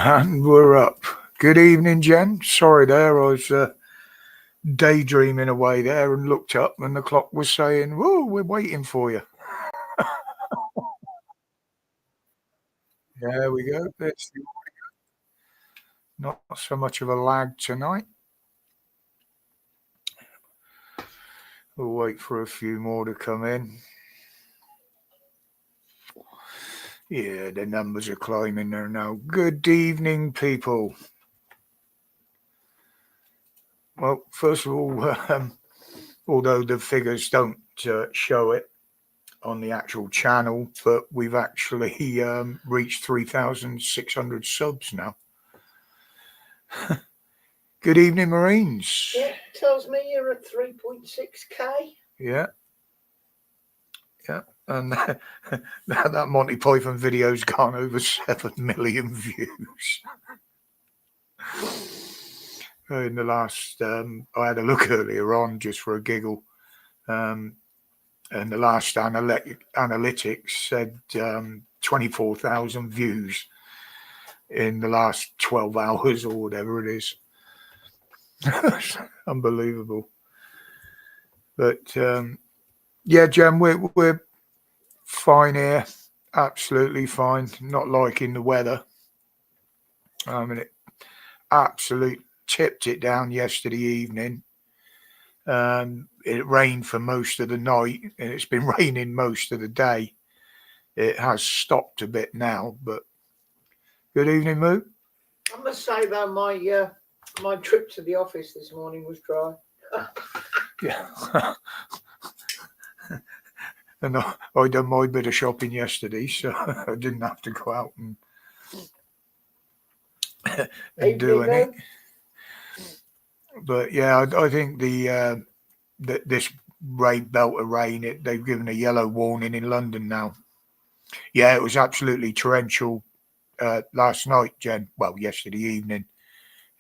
And we're up. Good evening, Jen. Sorry there, I was daydreaming away there and looked up and the clock was saying, whoa, we're waiting for you. There we go. Not so much of a lag tonight. We'll wait for a few more to come in. Yeah, the numbers are climbing there now. Good evening, people. Well, first of all, although the figures don't show it on the actual channel, but we've actually reached 3,600 subs now. Good evening, Marines. Yeah, tells me you're at 3.6k. Yeah. And that Monty Python video's gone over 7 million views. In the last, I had a look earlier on just for a giggle, and the last analytics said 24,000 views in the last 12 hours or whatever it is. Unbelievable. But yeah, Jen, we're fine here, absolutely fine. Not liking the weather. I mean, it absolutely tipped it down yesterday evening. It rained for most of the night, and it's been raining most of the day. It has stopped a bit now, but good evening, Moo. I must say though, my trip to the office this morning was dry. Yeah. And I done my bit of shopping yesterday, so I didn't have to go out and do any. But yeah, I think this belt of rain, they've given a yellow warning in London now. Yeah, it was absolutely torrential last night, Jen. Well, yesterday evening.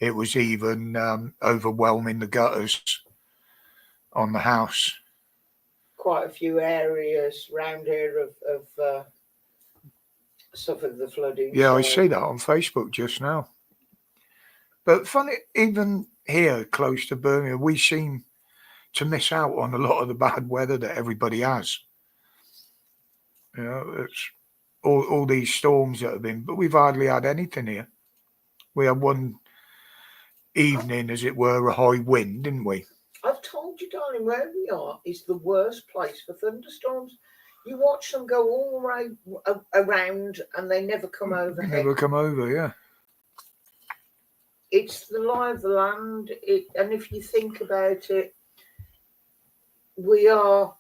It was even overwhelming the gutters on the house. Quite a few areas round here have suffered the flooding. Yeah, so I see that on Facebook just now. But funny, even here close to Birmingham, we seem to miss out on a lot of the bad weather that everybody has. You know, it's all these storms that have been, but we've hardly had anything here. We had one evening, as it were, a high wind, didn't we? I've told you, darling, where we are is the worst place for thunderstorms. You watch them go all around and they never come over. Never come over, yeah. It's the lie of the land. And if you think about it, we are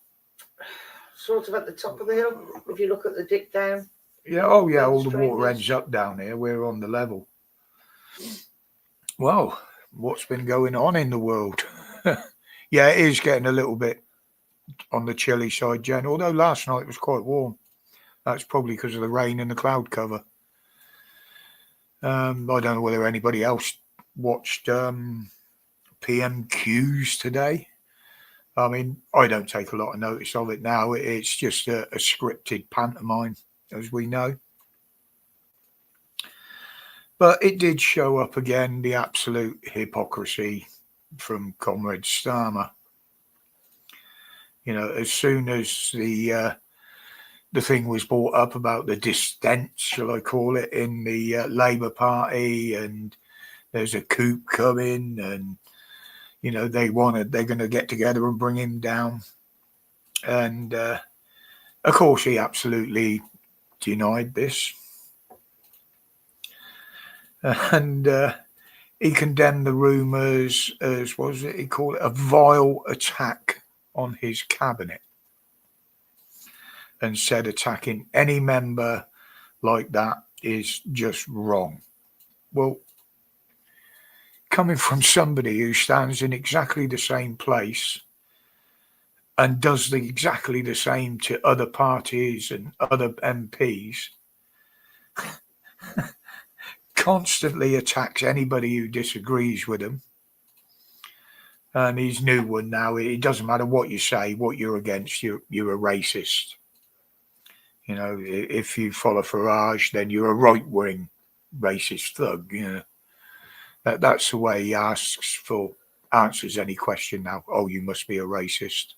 sort of at the top of the hill. If you look at the dip down. Yeah, oh yeah, all the water ends up down here. We're on the level. Well, what's been going on in the world? Yeah, it is getting a little bit on the chilly side, Jen, although last night was quite warm. That's probably because of the rain and the cloud cover. I don't know whether anybody else watched PMQs today. I mean, I don't take a lot of notice of it now. It's just a scripted pantomime, as we know. But it did show up again, the absolute hypocrisy from Comrade Starmer. You know, as soon as the thing was brought up about the dissent, shall I call it, in the Labour Party, and there's a coup coming, and you know they're going to get together and bring him down, and of course he absolutely denied this, and he condemned the rumours as, what was it he called it, a vile attack on his cabinet, and said attacking any member like that is just wrong. Well, coming from somebody who stands in exactly the same place and does exactly the same to other parties and other MPs, constantly attacks anybody who disagrees with him. And his new one now, it doesn't matter what you say, what you're against, you're a racist. You know, if you follow Farage, then you're a right wing. racist thug. You know, that's the way he answers any question now. Oh, you must be a racist.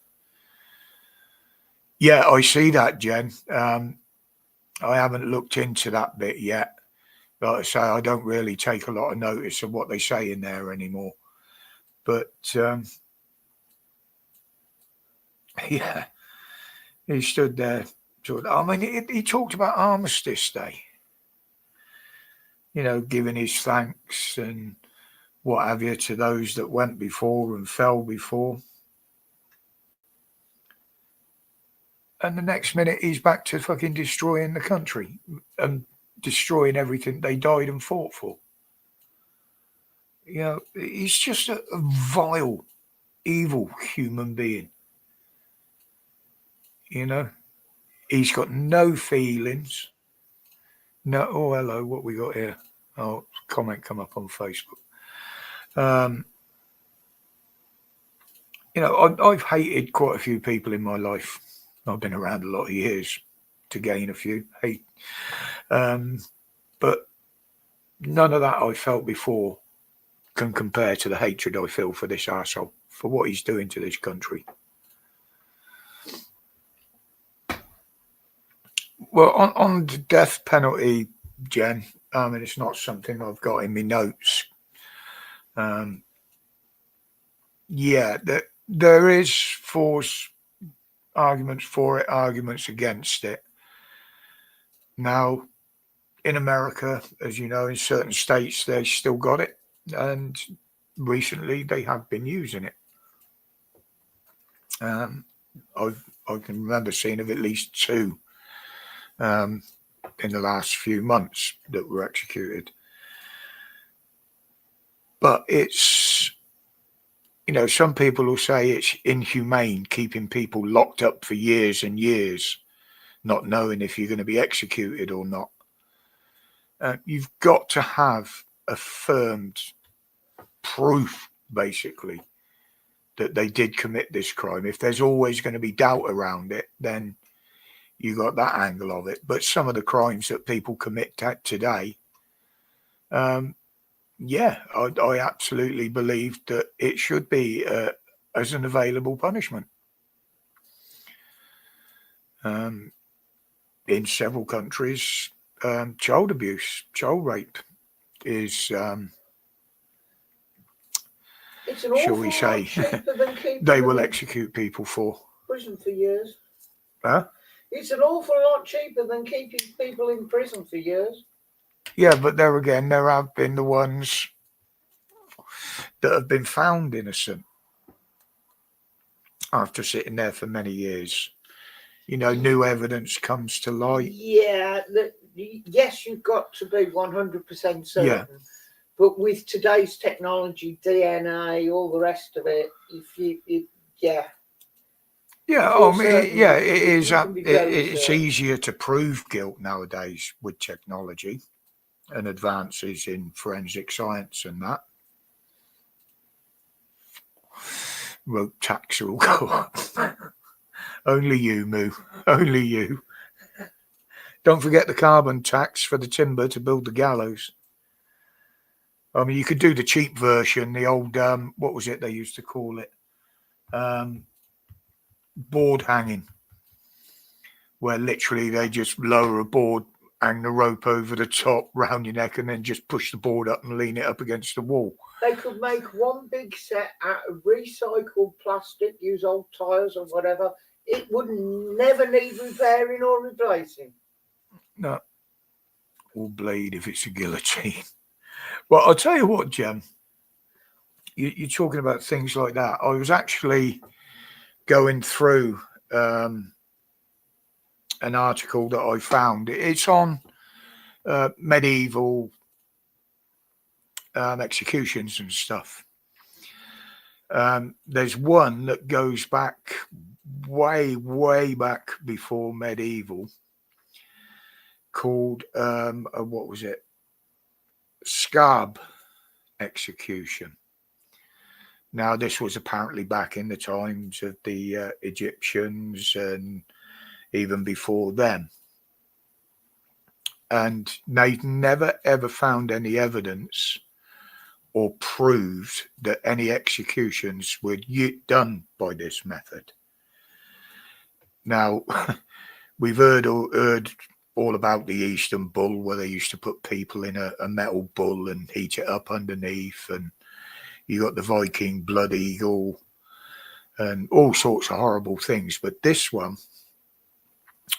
Yeah, I see that, Jen. I haven't looked into that bit yet. Like I say, I don't really take a lot of notice of what they say in there anymore. But yeah, he stood there. I mean, he talked about Armistice Day. You know, giving his thanks and what have you to those that went before and fell before. And the next minute, he's back to fucking destroying the country and destroying everything they died and fought for. You know, he's just a vile, evil human being. You know, he's got no feelings. No, oh, hello, what we got here? Oh, comment come up on Facebook. You know, I've hated quite a few people in my life. I've been around a lot of years to gain a few hate. But none of that I felt before can compare to the hatred I feel for this arsehole, for what he's doing to this country. Well, on the death penalty, Jen, I mean, it's not something I've got in my notes. Yeah, there is arguments for it, arguments against it. Now, in America, as you know, in certain states, they still got it. And recently, they have been using it. I can remember seeing of at least 2 in the last few months that were executed. But it's, you know, some people will say it's inhumane keeping people locked up for years and years, not knowing if you're going to be executed or not. You've got to have affirmed proof, basically, that they did commit this crime. If there's always going to be doubt around it, then you got that angle of it. But some of the crimes that people commit today, yeah, I absolutely believe that it should be as an available punishment. In several countries, child abuse, child rape is, it's an shall we say, they will execute people for prison for years. Huh? It's an awful lot cheaper than keeping people in prison for years. Yeah, but there again, there have been the ones that have been found innocent after sitting there for many years. You know, new evidence comes to light. Yeah, yes, you've got to be 100% certain. Yeah. But with today's technology, DNA, all the rest of it, yeah. Yeah, I mean, yeah, it is. It's easier to prove guilt nowadays with technology and advances in forensic science and that. Road tax will go up. Only you, Moo. Only you. Don't forget the carbon tax for the timber to build the gallows. I mean, you could do the cheap version, the old, what was it they used to call it? Board hanging, where literally they just lower a board, hang the rope over the top, round your neck, and then just push the board up and lean it up against the wall. They could make one big set out of recycled plastic, use old tyres or whatever. It would never need repairing or replacing. No. Or blade if it's a guillotine. Well, I'll tell you what, Jem. You're talking about things like that. I was actually going through an article that I found. It's on medieval executions and stuff. There's one that goes back way back before medieval, called what was it? Scab execution. Now, this was apparently back in the times of the Egyptians and even before them. and they've never ever found any evidence or proved that any executions were done by this method. Now, we've heard all about the Eastern Bull, where they used to put people in a metal bull and heat it up underneath, and you got the Viking Blood Eagle and all sorts of horrible things. But this one,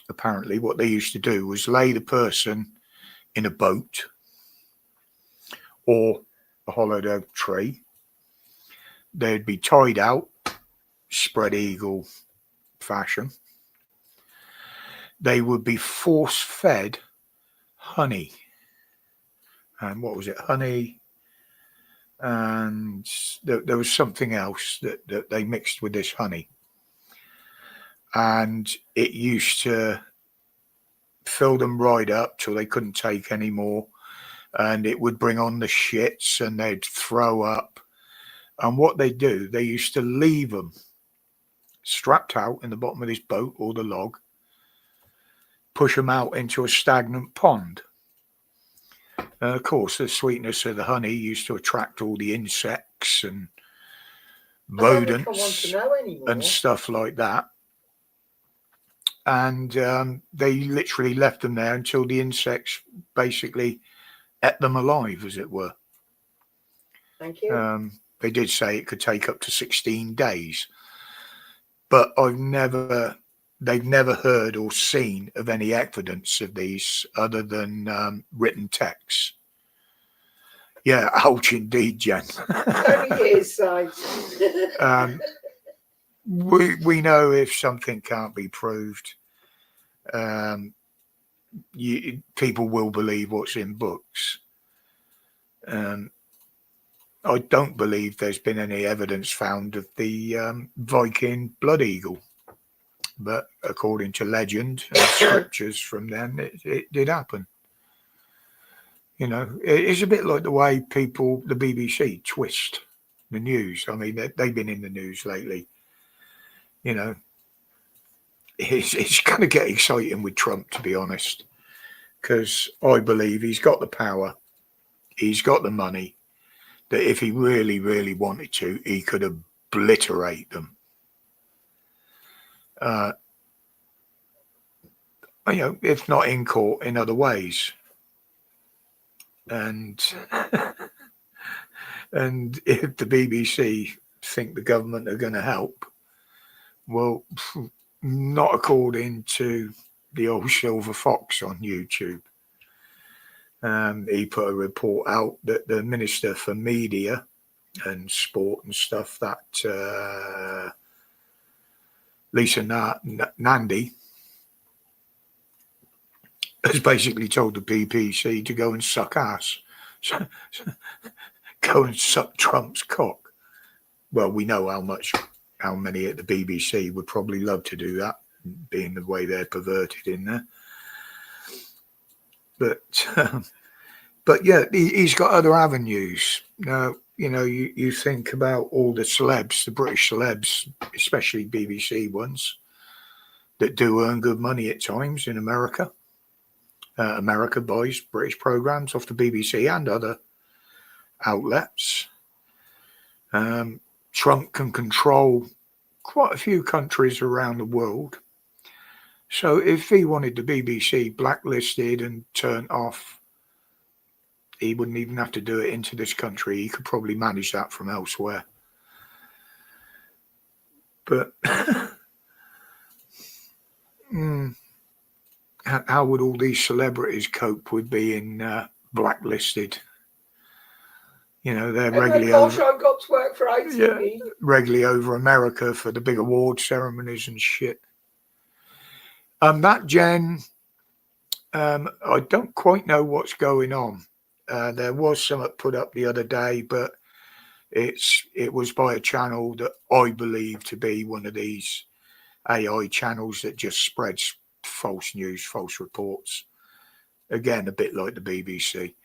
apparently what they used to do was lay the person in a boat or a hollowed out tree. They'd be tied out, spread eagle fashion. They would be force fed honey. And what was it? Honey. And there was something else that they mixed with this honey. And it used to fill them right up till they couldn't take any more. And it would bring on the shits and they'd throw up. And what they do, they used to leave them strapped out in the bottom of this boat or the log, push them out into a stagnant pond. Of course, the sweetness of the honey used to attract all the insects and rodents and stuff like that. And they literally left them there until the insects basically ate them alive, as it were. Thank you. They did say it could take up to 16 days. But they've never heard or seen of any evidence of these other than written texts. Yeah, ouch indeed, Jen. Only his side. We know if something can't be proved, people will believe what's in books. I don't believe there's been any evidence found of the Viking Blood Eagle, but according to legend and scriptures from then, it did happen. You know, it's a bit like the way the BBC twist the news. I mean, they've been in the news lately. You know, it's going to get exciting with Trump, to be honest, because I believe he's got the power, he's got the money, that if he really, really wanted to, he could obliterate them. You know, if not in court, in other ways. And and if the BBC think the government are going to help, well, not according to the old Silver Fox on YouTube. He put a report out that the Minister for Media and Sport and stuff, that Lisa Nandy, has basically told the BBC to go and suck ass. Go and suck Trump's cock. Well, we know how many at the BBC would probably love to do that, being the way they're perverted in there. But yeah, he's got other avenues. Now, you know, you think about all the celebs, the British celebs, especially BBC ones, that do earn good money at times in America. America buys British programs off the BBC and other outlets. Trump can control quite a few countries around the world. So if he wanted the BBC blacklisted and turned off, he wouldn't even have to do it into this country. He could probably manage that from elsewhere. But how would all these celebrities cope with being blacklisted? You know, they're regularly over. I've got to work for ITV. Yeah, regularly over America for the big award ceremonies and shit. That Jen, I don't quite know what's going on. There was something put up the other day, but it was by a channel that I believe to be one of these AI channels that just spreads false news, false reports. Again, a bit like the BBC.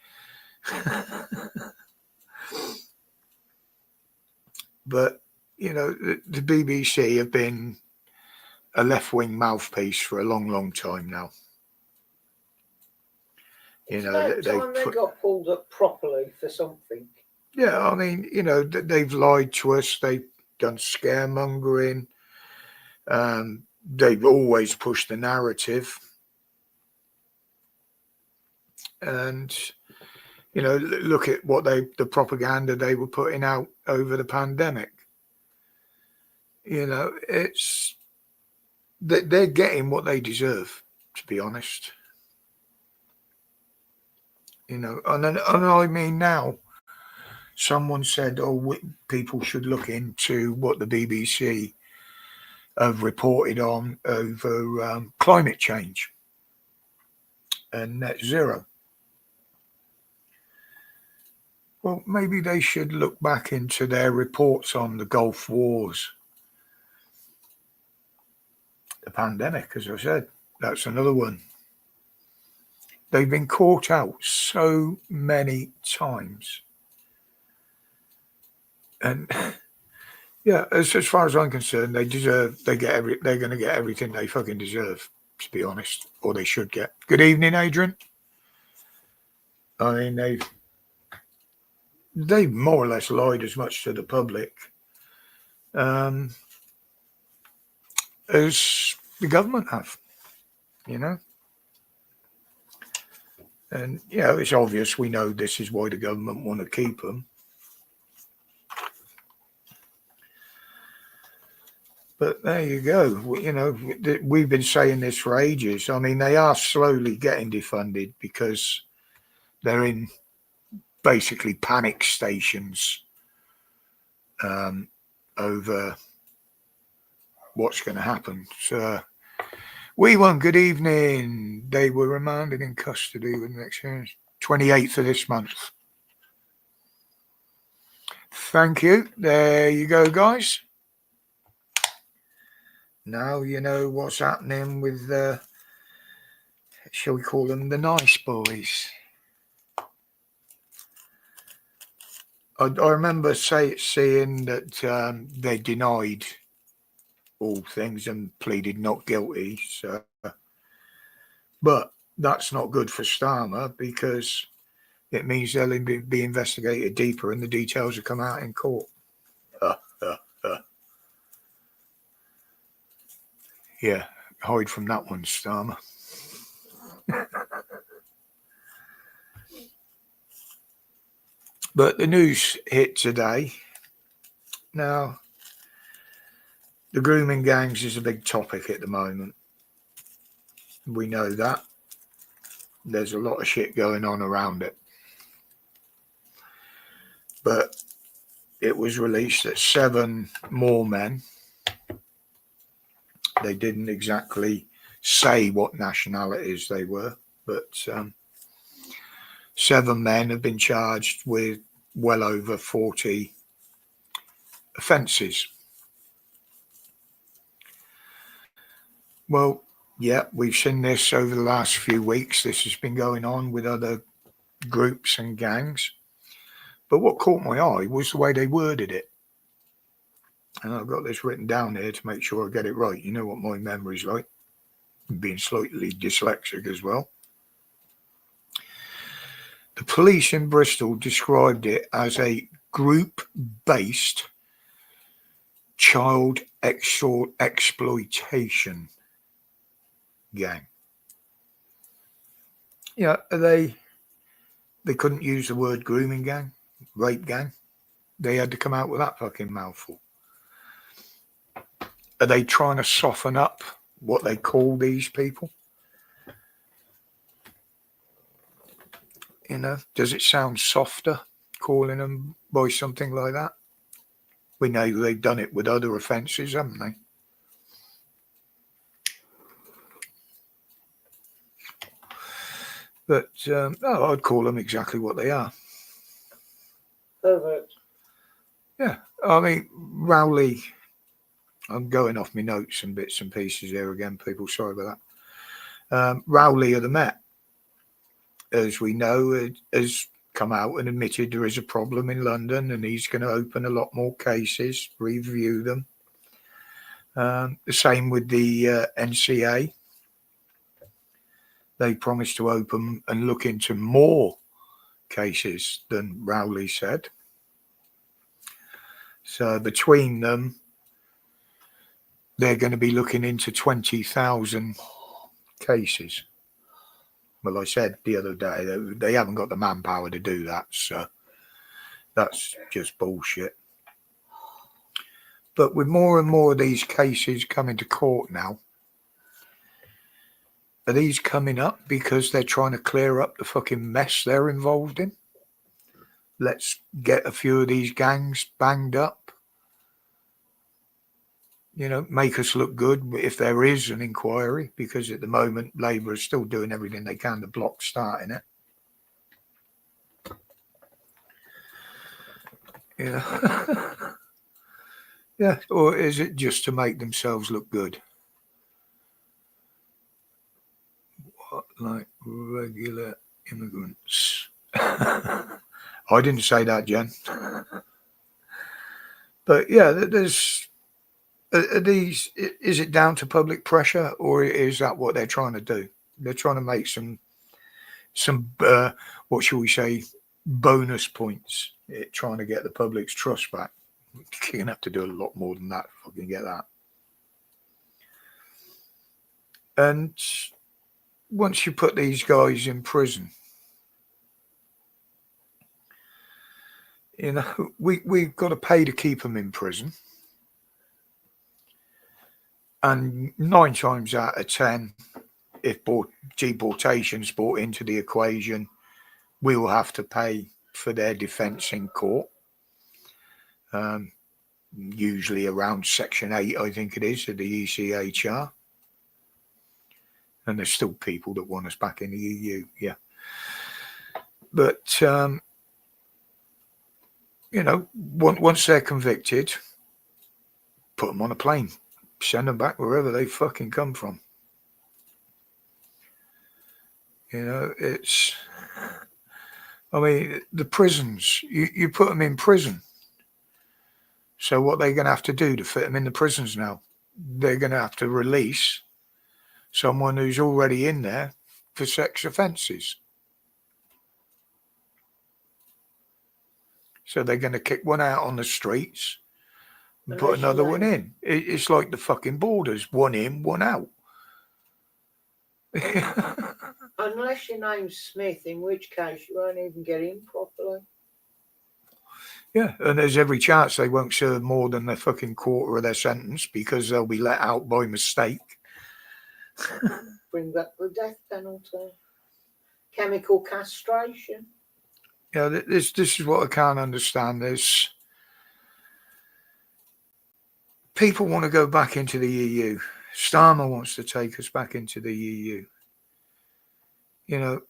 But, you know, the BBC have been a left-wing mouthpiece for a long, long time now. It's about time they got pulled up properly for something. Yeah, I mean, they've lied to us. They've done scaremongering. They've always pushed the narrative. And, look at what the propaganda they were putting out over the pandemic. They're getting what they deserve, to be honest. And I mean, now someone said, people should look into what the BBC have reported on over climate change and net zero. Well, maybe they should look back into their reports on the Gulf Wars. The pandemic, as I said, that's another one. They've been caught out so many times. And yeah, as far as I'm concerned, they're going to get everything they fucking deserve, to be honest, or they should get. Good evening, Adrian. I mean, they've more or less lied as much to the public as the government have, And, it's obvious. We know this is why the government want to keep them. But there you go. We've been saying this for ages. I mean, they are slowly getting defunded because they're in basically panic stations over what's going to happen. So, we won. Good evening. They were remanded in custody with the next 28th of this month. Thank you. There you go, guys. Now you know what's happening with shall we call them the nice boys? I remember seeing that they denied all things and pleaded not guilty. So, but that's not good for Starmer because it means they'll be investigated deeper and the details will come out in court. Yeah, hide from that one, Starmer. But the news hit today. Now, the grooming gangs is a big topic at the moment. We know that. There's a lot of shit going on around it. But it was released that 7 more men, they didn't exactly say what nationalities they were, but 7 men have been charged with well over 40 offences. Well, yeah, we've seen this over the last few weeks. This has been going on with other groups and gangs. But what caught my eye was the way they worded it. And I've got this written down here to make sure I get it right. You know what my memory's like, being slightly dyslexic as well. The police in Bristol described it as a group-based child exploitation gang. Yeah, they couldn't use the word grooming gang, rape gang. They had to come out with that fucking mouthful. Are they trying to soften up what they call these people? Does it sound softer calling them by something like that? We know they've done it with other offences, haven't they? But I'd call them exactly what they are. Perfect. Yeah, I mean, Rowley, I'm going off my notes and bits and pieces here again, people, sorry about that. Rowley of the Met, as we know, has come out and admitted there is a problem in London and he's going to open a lot more cases, review them. The same with the NCA. they promised to open and look into more cases than Rowley said. So between them, they're going to be looking into 20,000 cases. Well, I said the other day, they haven't got the manpower to do that, so that's just bullshit. But with more and more of these cases coming to court now, are these coming up because they're trying to clear up the fucking mess they're involved in? Let's get a few of these gangs banged up. You know, make us look good if there is an inquiry, because at the moment, Labour is still doing everything they can to block starting it. Yeah. Yeah, or is it just to make themselves look good? What, like regular immigrants? I didn't say that, Jen. But yeah, there's... Are these, is it down to public pressure, or is that what they're trying to do? They're trying to make some what shall we say, bonus points, trying to get the public's trust back. You're going to have to do a lot more than that if I can get that. And once you put these guys in prison, you know, we've got to pay to keep them in prison. And 9 times out of 10, if deportation's brought into the equation, we will have to pay for their defence in court. Usually around Section 8, I think it is, of the ECHR. And there's still people that want us back in the EU, yeah. But, you know, once they're convicted, put them on a plane. Send them back wherever they fucking come from. You know, it's... I mean, the prisons, you put them in prison. So what they're going to have to do to fit them in the prisons now? They're going to have to release someone who's already in there for sex offences. So they're going to kick one out on the streets and put another one in. It's like the fucking borders. One in, one out. Unless your name's Smith, in which case you won't even get in properly. Yeah, and there's every chance they won't serve more than their fucking quarter of their sentence because they'll be let out by mistake. Bring back the death penalty. Chemical castration. Yeah, this is what I can't understand. There's people want to go back into the EU. Starmer wants to take us back into the EU. You know,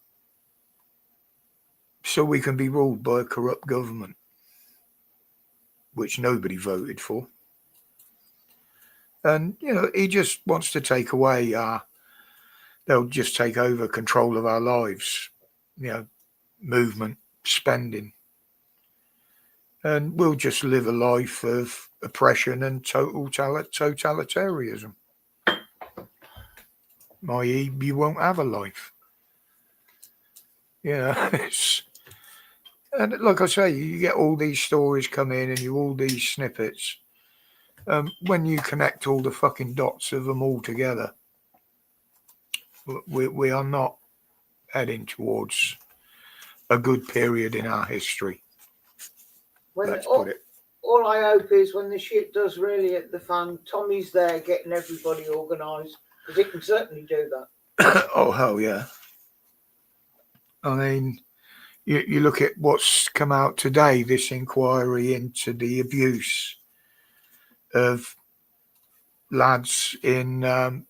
so we can be ruled by a corrupt government, which nobody voted for. And, you know, he just wants to take away they'll just take over control of our lives, you know, movement, spending. And we'll just live a life of oppression and total totalitarianism. I.e., you won't have a life. You know, and like I say, you get all these stories come in and all these snippets. When you connect all the fucking dots of them all together, we are not heading towards a good period in our history. Let's put it. All I hope is when the shit does really hit the fan, Tommy's there getting everybody organised, because he can certainly do that. Oh, hell yeah. I mean, you look at what's come out today, this inquiry into the abuse of lads in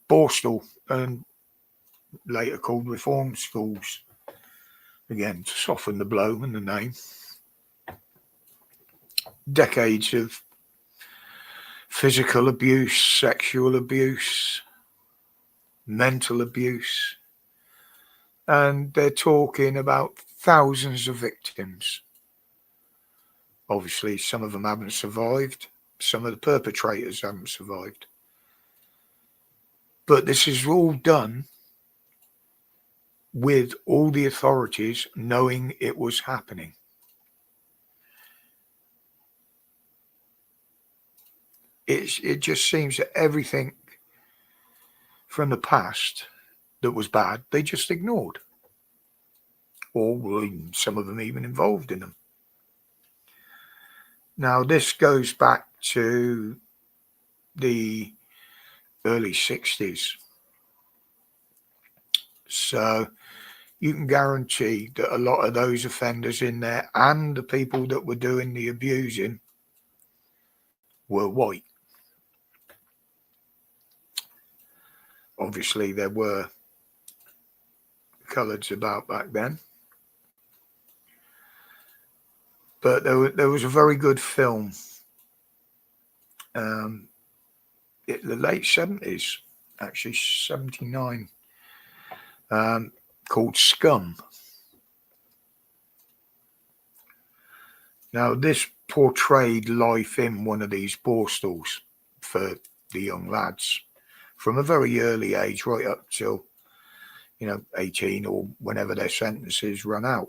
Borstal and later called reform schools. Again, to soften the blow and the name. Decades of physical abuse, sexual abuse, mental abuse. And they're talking about thousands of victims. Obviously, some of them haven't survived. Some of the perpetrators haven't survived. But this is all done with all the authorities knowing it was happening. It just seems that everything from the past that was bad, they just ignored. Or were some of them even involved in them. Now, this goes back to the early 60s. So you can guarantee that a lot of those offenders in there and the people that were doing the abusing were white. Obviously, there were coloureds about back then. But there was a very good film in the late 70s, actually 79, called Scum. Now, this portrayed life in one of these borstals for the young lads from a very early age right up till, 18 or whenever their sentences run out.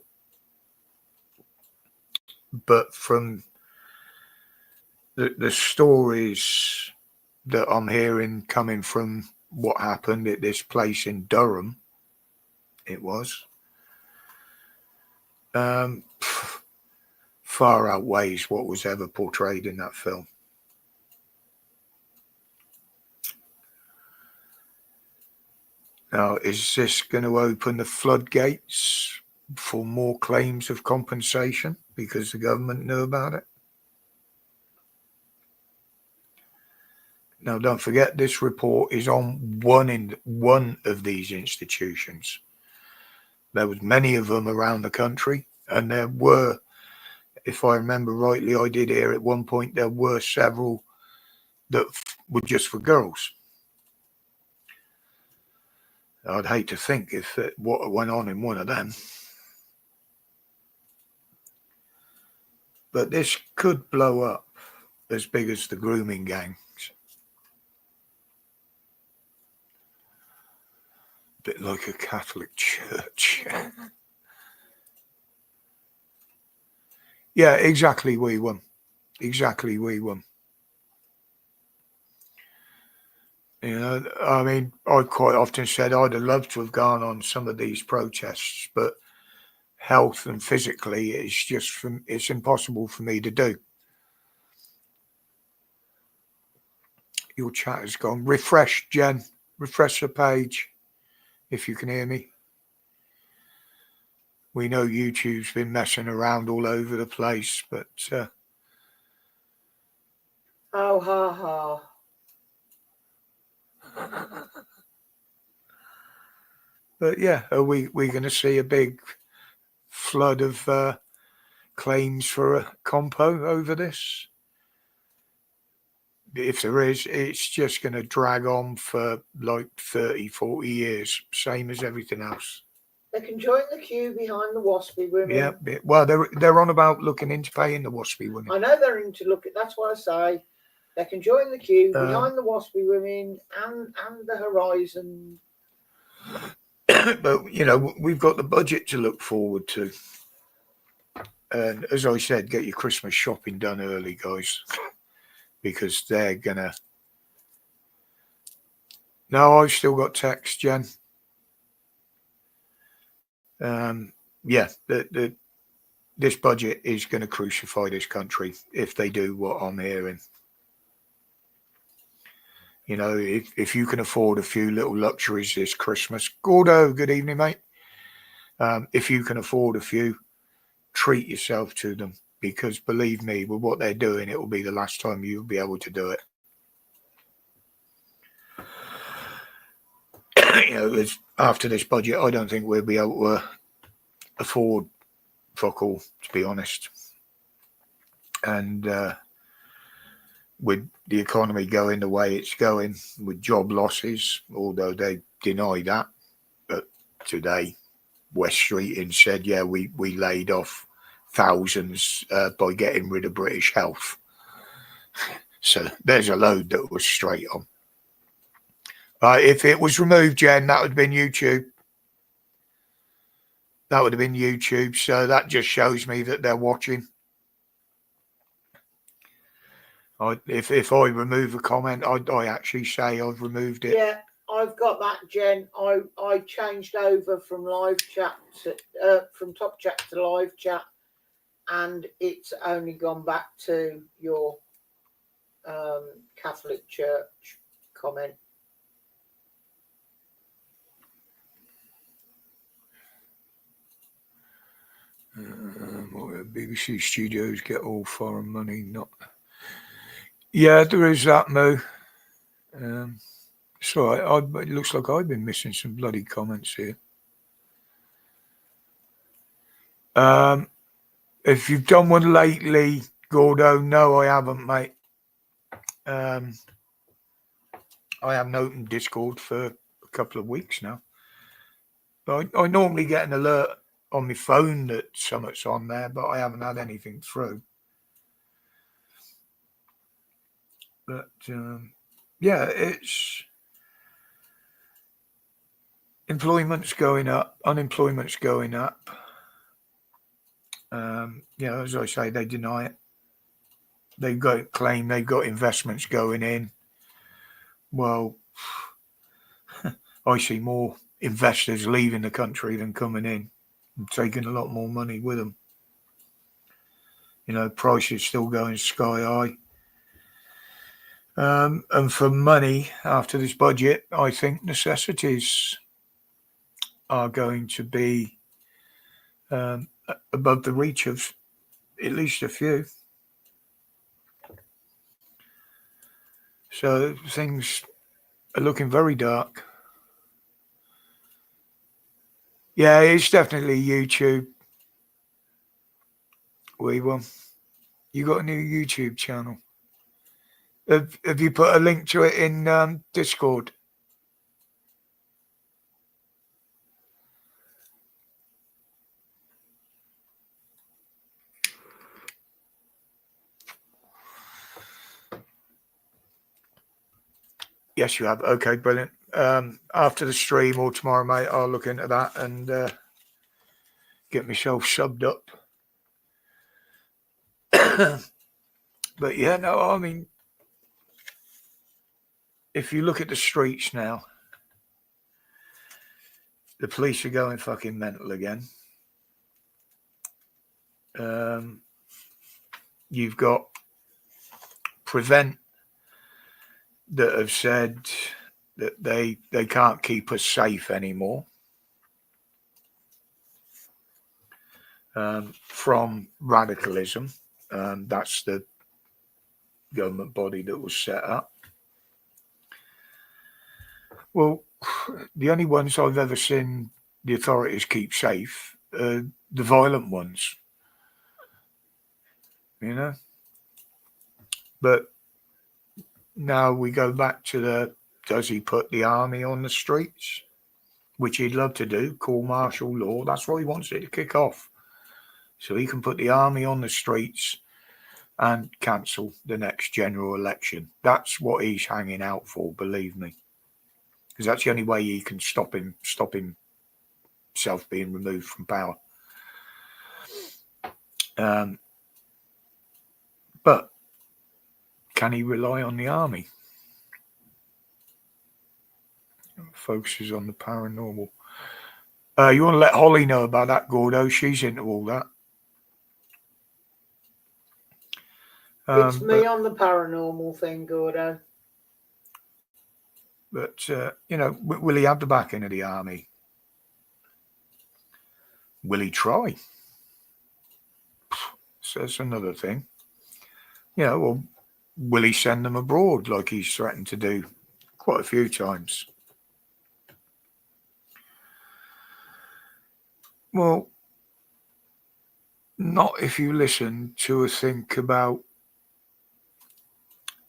But from the stories that I'm hearing coming from what happened at this place in Durham, it was, far outweighs what was ever portrayed in that film. Now, is this going to open the floodgates for more claims of compensation because the government knew about it? Now, don't forget, this report is on one of these institutions. There was many of them around the country, and there were, if I remember rightly, I did hear at one point there were several that were just for girls. I'd hate to think if what went on in one of them. But this could blow up as big as the grooming gangs. A bit like a Catholic church. Yeah, exactly, we won. Exactly, we won. I mean, I quite often said I'd have loved to have gone on some of these protests, but health and physically, it's impossible for me to do. Your chat has gone. Refresh, Jen. Refresh the page, if you can hear me. We know YouTube's been messing around all over the place, but... Oh, ha, ha. But yeah, are we going to see a big flood of claims for a compo over this? If there is, it's just going to drag on for like 30, 40 years, same as everything else. They can join the queue behind the WASPy women. Yeah, well, they're on about looking into paying the WASPy women. I know they're into looking. That's what I say. They can join the queue behind the WASPy women and the Horizon. But we've got the budget to look forward to, and as I said, get your Christmas shopping done early, guys, because they're gonna. No, I've still got text, Jen. Yeah, this budget is going to crucify this country if they do what I'm hearing. If you can afford a few little luxuries this Christmas, Gordo, good evening, mate. If you can afford a few, treat yourself to them, because believe me, with what they're doing, it will be the last time you'll be able to do it. After this budget, I don't think we'll be able to afford fuck all, to be honest. And with the economy going the way it's going, with job losses, although they deny that, but today West Streeting said, yeah, we laid off thousands by getting rid of British Health. So there's a load that was straight on. If it was removed, Jen, that would have been YouTube. That would have been YouTube. So that just shows me that they're watching. If I remove a comment, I actually say I've removed it. Yeah, I've got that, Jen. I changed over from live chat to from top chat to live chat, and it's only gone back to your Catholic Church comment. BBC Studios get all foreign money, not. Yeah, there is that, Mo. So it looks like I've been missing some bloody comments here. If you've done one lately, Gordo, no, I haven't, mate. I haven't opened Discord for a couple of weeks now. I normally get an alert on my phone that something's on there, but I haven't had anything through. But yeah, it's employment's going up, unemployment's going up. As I say, they deny it. They've got claim they've got investments going in. Well, I see more investors leaving the country than coming in and taking a lot more money with them. Prices still going sky high. And for money after this budget, I think necessities are going to be above the reach of at least a few. So things are looking very dark. Yeah, it's definitely YouTube. You got a new YouTube channel. Have you put a link to it in Discord? Yes, you have. Okay, brilliant. After the stream or tomorrow, mate, I'll look into that and get myself subbed up. But yeah, no, I mean, if you look at the streets now, the police are going fucking mental again. You've got Prevent that have said that they can't keep us safe anymore from radicalism. That's the government body that was set up. Well, the only ones I've ever seen the authorities keep safe are the violent ones. But now we go back to does he put the army on the streets, which he'd love to do, call martial law. That's what he wants it to kick off. So he can put the army on the streets and cancel the next general election. That's what he's hanging out for, believe me. Because that's the only way he can stop himself being removed from power. But can he rely on the army? Focuses on the paranormal. You want to let Holly know about that, Gordo? She's into all that. It's me on the paranormal thing, Gordo. But, will he have the backing of the army? Will he try? So that's another thing. Well, will he send them abroad like he's threatened to do quite a few times? Well, not if you listen to a think about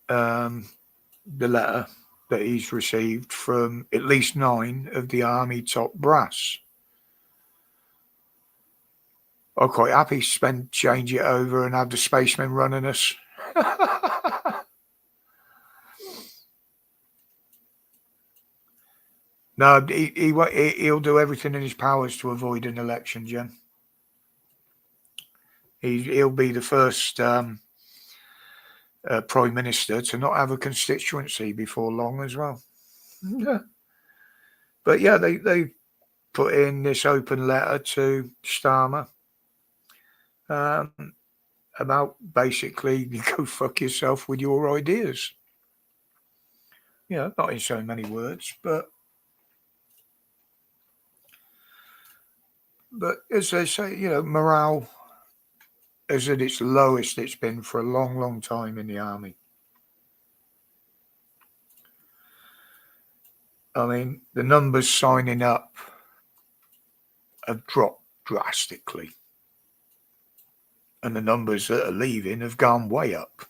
the letter that he's received from at least 9 of the army top brass. I'm quite happy to change it over and have the spacemen running us. No, he'll do everything in his powers to avoid an election, Jen. He'll be the first prime minister to not have a constituency before long as well. Yeah. But yeah, they put in this open letter to Starmer about basically you go fuck yourself with your ideas. Not in so many words, but as they say, morale is at its lowest it's been for a long, long time in the army. I mean, the numbers signing up have dropped drastically. And the numbers that are leaving have gone way up.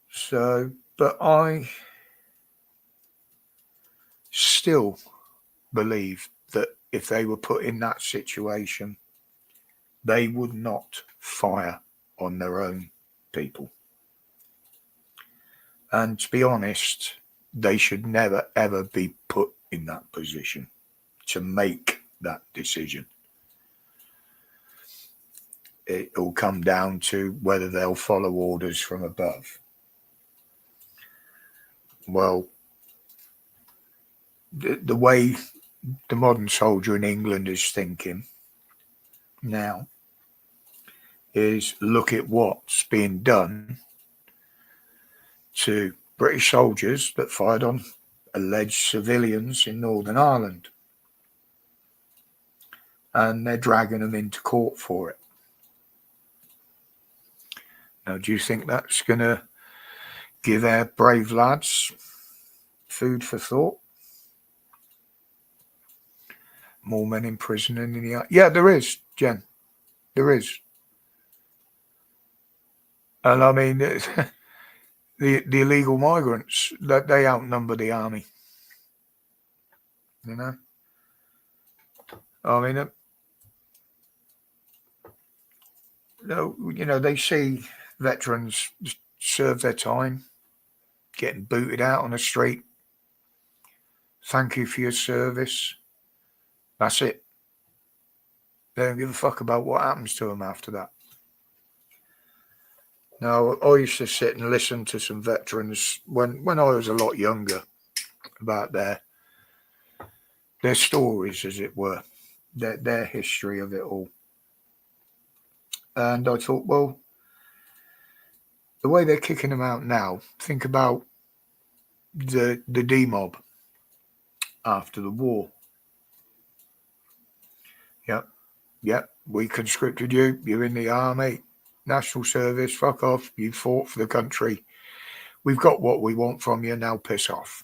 So, but I still believe that if they were put in that situation, they would not fire on their own people. And to be honest, they should never, ever be put in that position to make that decision. It will come down to whether they'll follow orders from above. Well, the way the modern soldier in England is thinking now is look at what's being done to British soldiers that fired on alleged civilians in Northern Ireland. And they're dragging them into court for it. Now, do you think that's going to give our brave lads food for thought? More men in prison and in the... Yeah, there is, Jen. There is. And I mean, the illegal migrants, that they outnumber the army. I mean, they see veterans serve their time, getting booted out on the street. Thank you for your service. That's it. They don't give a fuck about what happens to them after that. Now, I used to sit and listen to some veterans when I was a lot younger about their stories, as it were, their history of it all. And I thought, well, the way they're kicking them out now, think about the demob after the war. Yep, we conscripted you, you're in the army, national service, fuck off, you fought for the country. We've got what we want from you, now piss off.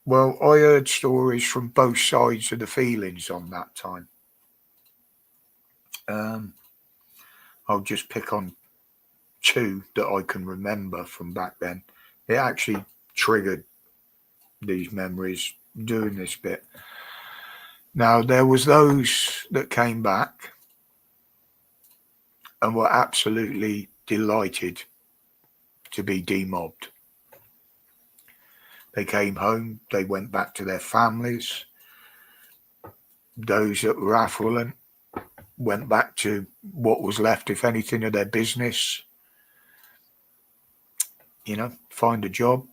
Well, I heard stories from both sides of the feelings on that time. I'll just pick on two that I can remember from back then. It actually triggered these memories doing this bit. Now, there was those that came back and were absolutely delighted to be demobbed. They came home, they went back to their families. Those that were affluent went back to what was left, if anything, of their business. Find a job.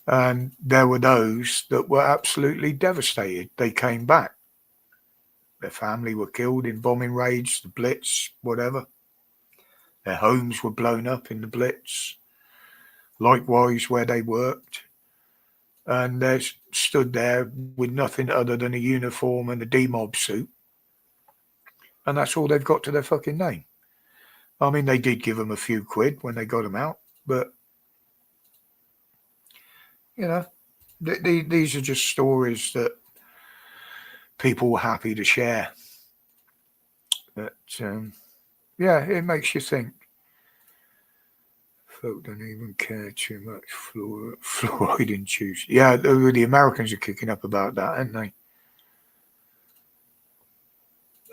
And there were those that were absolutely devastated. They came back. Their family were killed in bombing raids, the Blitz, whatever. Their homes were blown up in the Blitz. Likewise, where they worked. And they stood there with nothing other than a uniform and a demob suit. And that's all they've got to their fucking name. I mean, they did give them a few quid when they got them out, but these are just stories that people were happy to share. But it makes you think. Folk don't even care too much. Fluoride induced. Yeah, the Americans are kicking up about that, aren't they?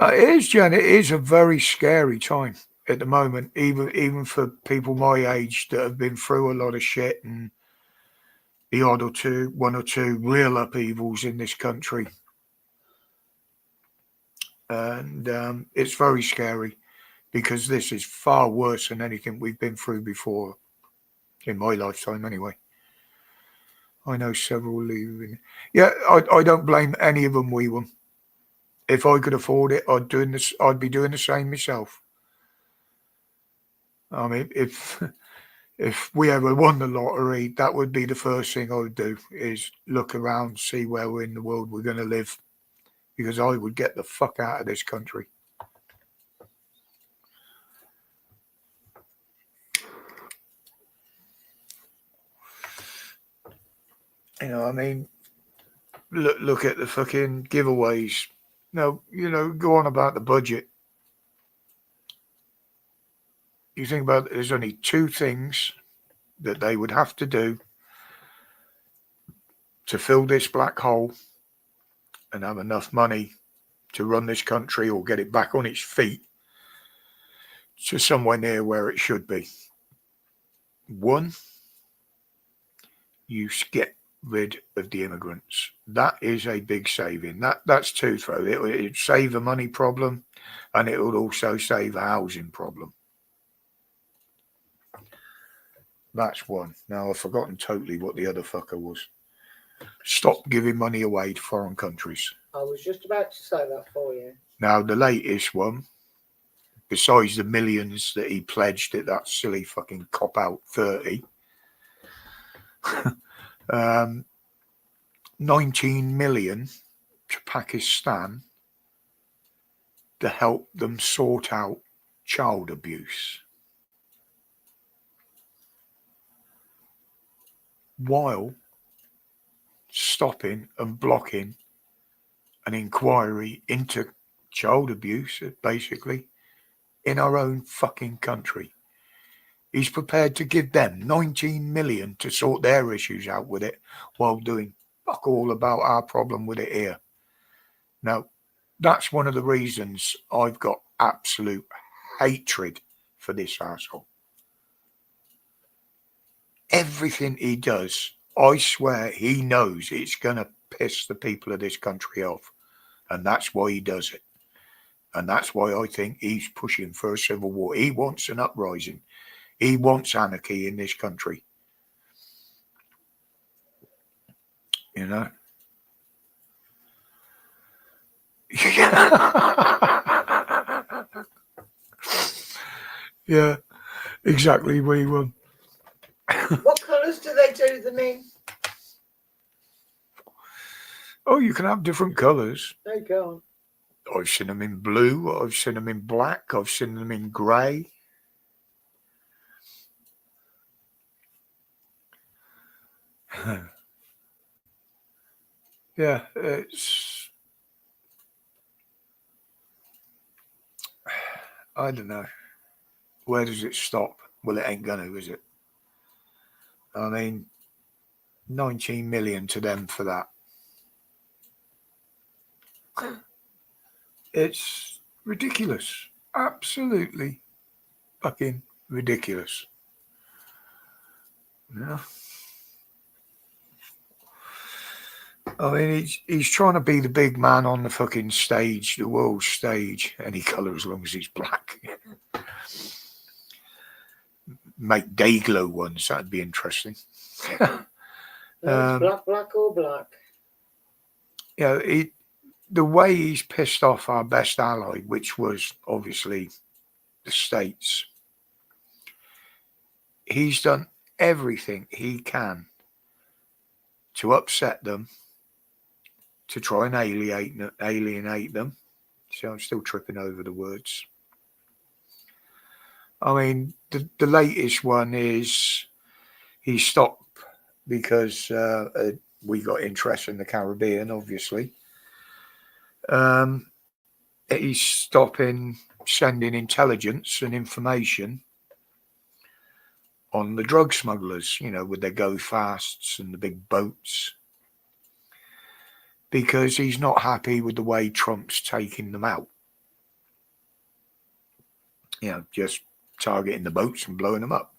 It is, Jen. It is a very scary time. at the moment, even for people my age that have been through a lot of shit and the odd or two, one or two real upheavals in this country. And it's very scary because this is far worse than anything we've been through before in my lifetime anyway. I know several leaving. Yeah, I don't blame any of them, we them. If I could afford it, I'd be doing the same myself. I mean, if we ever won the lottery, that would be the first thing I would do, is look around, see where in the world we're going to live, because I would get the fuck out of this country. You know, I mean, look at the fucking giveaways. No, you know, go on about the budget. You think about it, there's only two things that they would have to do to fill this black hole and have enough money to run this country or get it back on its feet to somewhere near where it should be. One, you get rid of the immigrants. That is a big saving. That's twofold. It would save a money problem, and it would also save a housing problem. That's one. Now I've forgotten totally what the other fucker was. Stop giving money away to foreign countries. I was just about to say that for you. Now the latest one, besides the millions that he pledged at that silly fucking cop-out 30, 19 million to Pakistan to help them sort out child abuse, while stopping and blocking an inquiry into child abuse, basically, in our own fucking country. He's prepared to give them 19 million to sort their issues out with it, while doing fuck all about our problem with it here. Now, that's one of the reasons I've got absolute hatred for this asshole. Everything he does, I swear he knows it's going to piss the people of this country off. And that's why he does it. And that's why I think he's pushing for a civil war. He wants an uprising. He wants anarchy in this country. You know? Yeah, exactly. We won. What colours do they do them in? Oh, you can have different colours. No, go on. I've seen them in blue. I've seen them in black. I've seen them in grey. Yeah, it's... I don't know. Where does it stop? Well, it ain't gonna, is it? I mean, 19 million to them for that. It's ridiculous. Absolutely fucking ridiculous. Yeah. I mean, he's trying to be the big man on the fucking stage, the world stage. Any colour as long as he's black. Make day glow ones, that'd be interesting. Black or black. Yeah, the way he's pissed off our best ally, which was obviously the States, he's done everything he can to upset them, to try and alienate them. So I'm still tripping over the words. I mean, the latest one is he stopped because we got interest in the Caribbean, obviously. He's stopping sending intelligence and information on the drug smugglers, you know, with their go fasts and the big boats, because he's not happy with the way Trump's taking them out. just targeting the boats and blowing them up.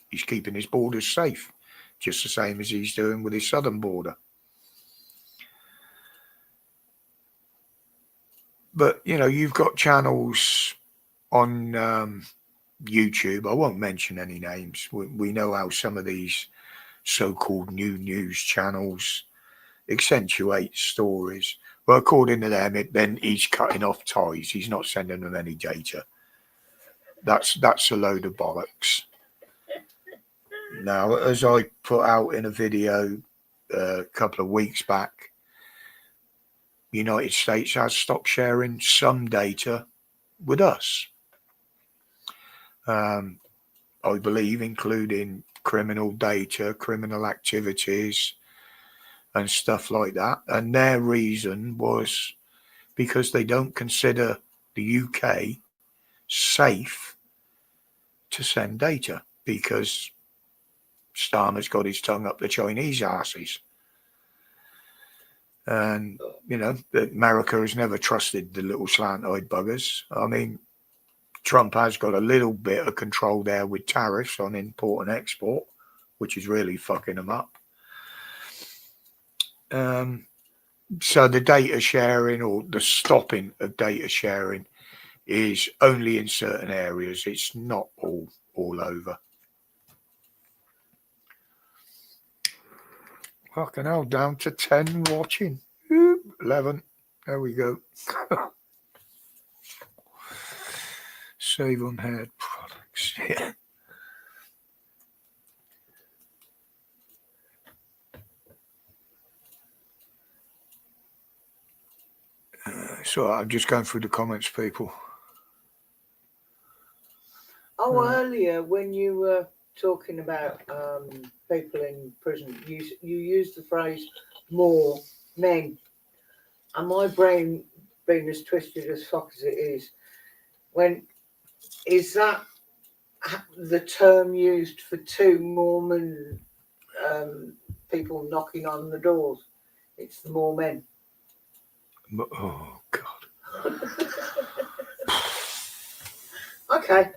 He's keeping his borders safe, just the same as he's doing with his southern border. But, you've got channels on YouTube. I won't mention any names. We know how some of these so-called new news channels accentuate stories. Well, according to them, then he's cutting off ties. He's not sending them any data. That's a load of bollocks. Now, as I put out in a video a couple of weeks back, the United States has stopped sharing some data with us. I believe including criminal data, criminal activities, and stuff like that. And their reason was because they don't consider the UK safe to send data, because Starmer's got his tongue up the Chinese asses. And, America has never trusted the little slant-eyed buggers. I mean, Trump has got a little bit of control there with tariffs on import and export, which is really fucking them up. So the data sharing, or the stopping of data sharing, is only in certain areas. It's not all over. Fucking hell, down to 10 watching. 11. There we go. Save on hair products. Yeah. So I'm just going through the comments, people. Earlier when you were talking about people in prison, you used the phrase "more men," and my brain being as twisted as fuck as it is, is that the term used for two Mormon people knocking on the doors? It's the more men. Oh God. Okay.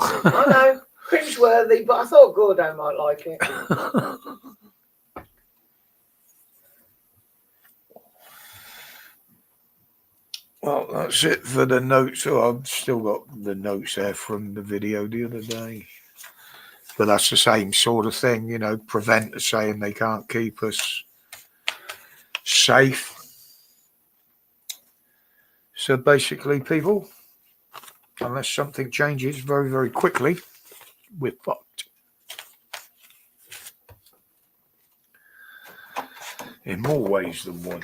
I know, cringeworthy, but I thought Gordo might like it. Well, that's it for the notes. Oh, I've still got the notes there from the video the other day. But that's the same sort of thing, prevent us saying they can't keep us safe. So basically, people, unless something changes very, very quickly, we're fucked. In more ways than one.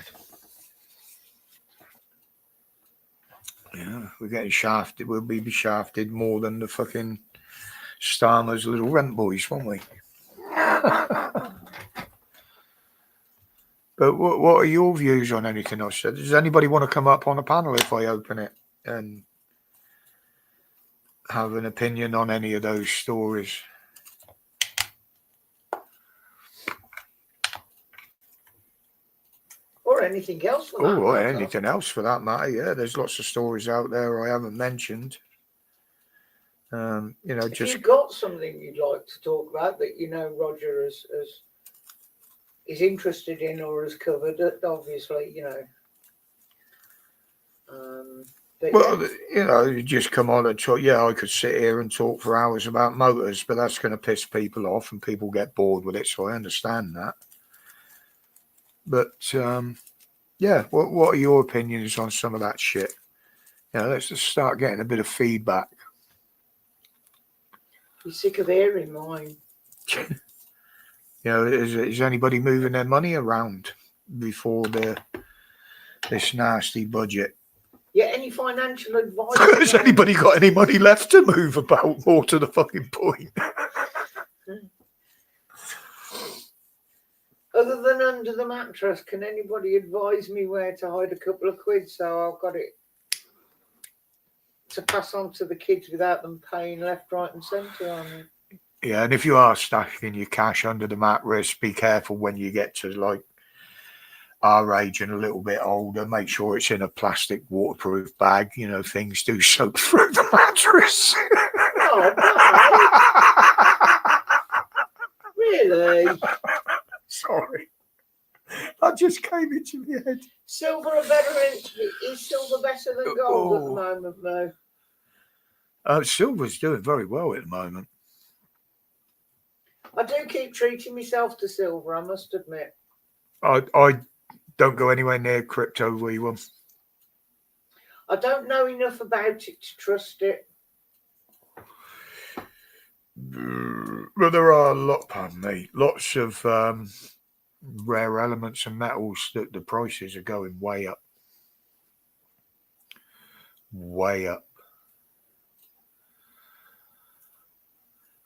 Yeah, we're getting shafted. We'll be shafted more than the fucking Starmer's little rent boys, won't we? But what are your views on anything I said? Does anybody want to come up on a panel if I open it and have an opinion on any of those stories? Or anything else for that matter. Or anything else for that matter, yeah. There's lots of stories out there I haven't mentioned. If you've got something you'd like to talk about that Roger is interested in or has covered, obviously, you just come on and talk. Yeah, I could sit here and talk for hours about motors, but that's going to piss people off and people get bored with it, so I understand that. But what are your opinions on some of that shit? Let's just start getting a bit of feedback. You're sick of hearing mine. Is anybody moving their money around before this nasty budget? Yeah, any financial advice? Has anybody got any money left to move about? More to the fucking point. Other than under the mattress, can anybody advise me where to hide a couple of quid so I've got it to pass on to the kids without them paying left, right and centre on it? Yeah, and if you are stacking your cash under the mattress, be careful when you get to like our age and a little bit older, make sure it's in a plastic waterproof bag. You know, things do soak through the mattress. Oh, no. Really? Sorry. That just came into my head. Silver are better is silver better than gold at the moment, though? Silver's doing very well at the moment. I do keep treating myself to silver, I must admit. I don't go anywhere near crypto V1. I don't know enough about it to trust it. Well, there are lots of rare elements and metals that the prices are going way up. Way up.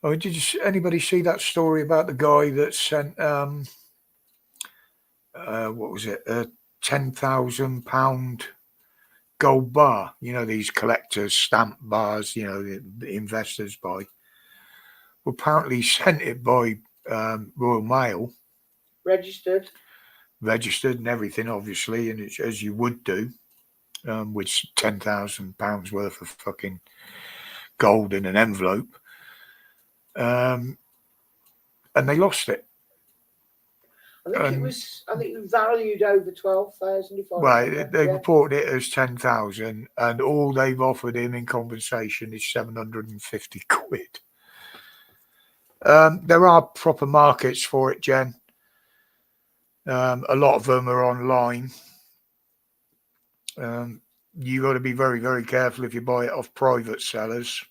Oh, anybody see that story about the guy that sent what was it, a £10,000 gold bar? You know, these collectors stamp bars, you know, the investors buy. Well, apparently he sent it by Royal Mail. Registered And everything, obviously, and it's as you would do, with £10,000 worth of fucking gold in an envelope. And they lost it. I think it was valued over 12,000. Right, they reported it as 10,000, and all they've offered him in compensation is 750 quid. There are proper markets for it, Jen. A lot of them are online. You got to be very, very careful if you buy it off private sellers.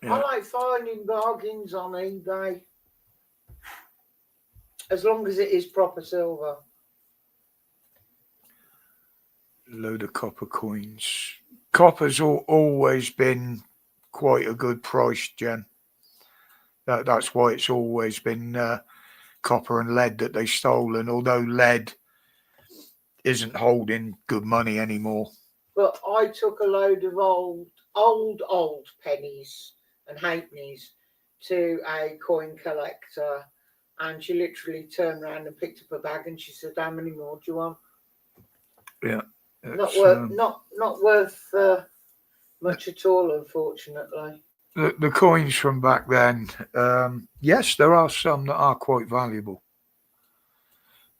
Yeah. I like finding bargains on eBay, as long as it is proper silver. Load of copper coins. Copper's always been quite a good price, Jen. That's why it's always been copper and lead that they stole. And although lead isn't holding good money anymore. But I took a load of old pennies and halfpennies to a coin collector, and she literally turned around and picked up a bag and she said, "How many more do you want?" Yeah. Not worth much at all, unfortunately. The coins from back then, yes, there are some that are quite valuable,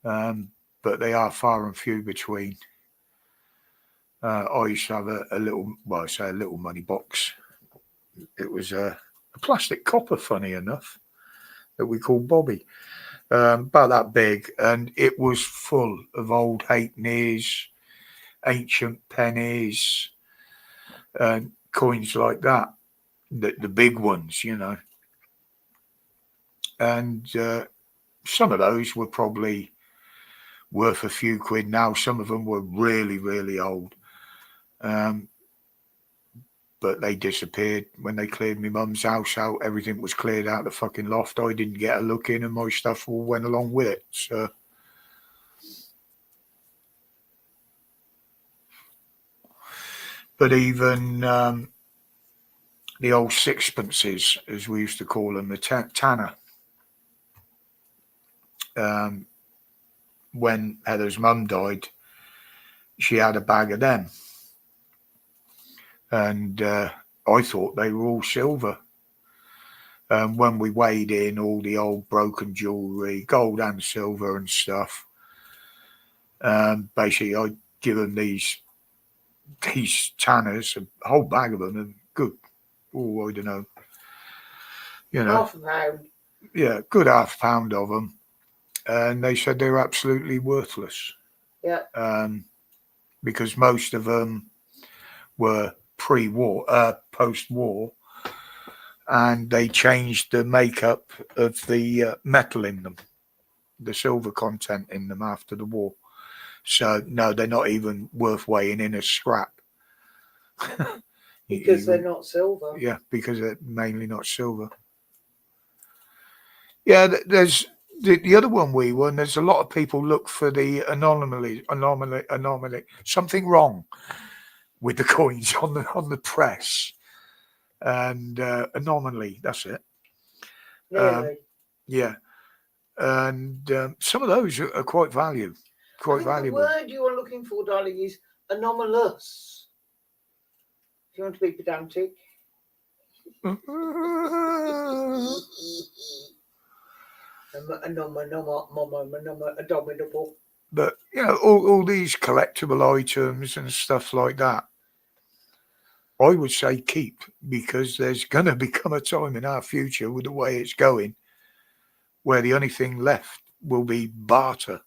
but they are far and few between. I used to have a little, well, I say a little money box. It was a plastic copper, funny enough, that we called Bobby, about that big, and it was full of old halfpennies, ancient pennies, and coins like that. The big ones, you know, and some of those were probably worth a few quid now. Some of them were really, really old, but they disappeared when they cleared my mum's house out. Everything was cleared out the fucking loft. I didn't get a look in, and my stuff all went along with it. So, but even the old sixpences, as we used to call them, the tanner. When Heather's mum died, she had a bag of them. And I thought they were all silver. When we weighed in all the old broken jewellery, gold and silver and stuff, basically I'd given these tanners a whole bag of them, and good, oh, I don't know, you know, half a pound. Yeah, good half pound of them, and they said they were absolutely worthless. Yeah. Because most of them were post-war, and they changed the makeup of the metal in them, the silver content in them after the war. So no, they're not even worth weighing in as scrap. Because they're not silver. Yeah, because they're mainly not silver. Yeah, there's the other one we won. There's a lot of people look for the anomaly. Something wrong with the coins on the press, and anomaly. That's it. Really? Yeah. And some of those are quite I think valuable. the word you are looking for, darling, is anomalous. If you want to be pedantic. Abominable. But, you know, all these collectible items and stuff like that, I would say keep, because there's going to become a time in our future with the way it's going where the only thing left will be barter.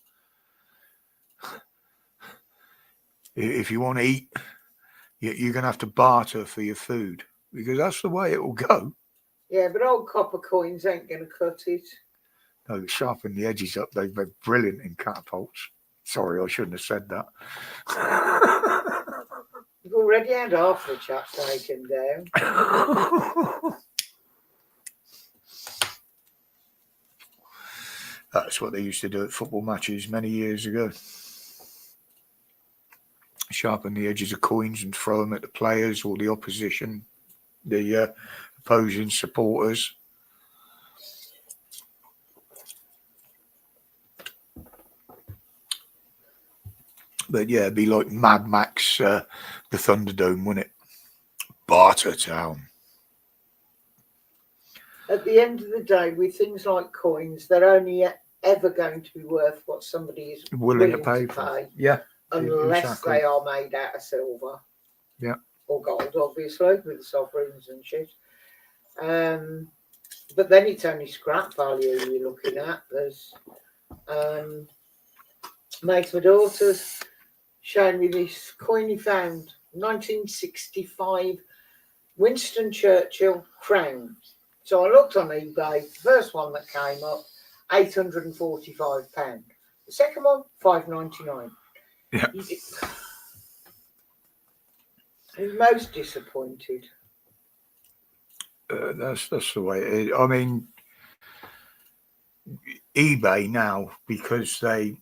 If you want to eat, you're going to have to barter for your food, because that's the way it will go. Yeah, but old copper coins ain't going to cut it. No, sharpen the edges up. They've been brilliant in catapults. Sorry, I shouldn't have said that. You've already had half the chap taken down. That's what they used to do at football matches many years ago. Sharpen the edges of coins and throw them at the players or the opposition, the opposing supporters. But yeah, it'd be like Mad Max, the Thunderdome, wouldn't it? Barter Town. At the end of the day, with things like coins, they're only ever going to be worth what somebody is Willing to pay for. Yeah. Unless exactly. they are made out of silver. Yeah. Or gold, obviously, with the sovereigns and shit. But then it's only scrap value you're looking at. There's my daughter's showing me this coin he found, 1965 Winston Churchill crown. So I looked on eBay, first one that came up, £845. The second one, £5.99. Yeah. I was most disappointed. That's the way it is. I mean, eBay now, because they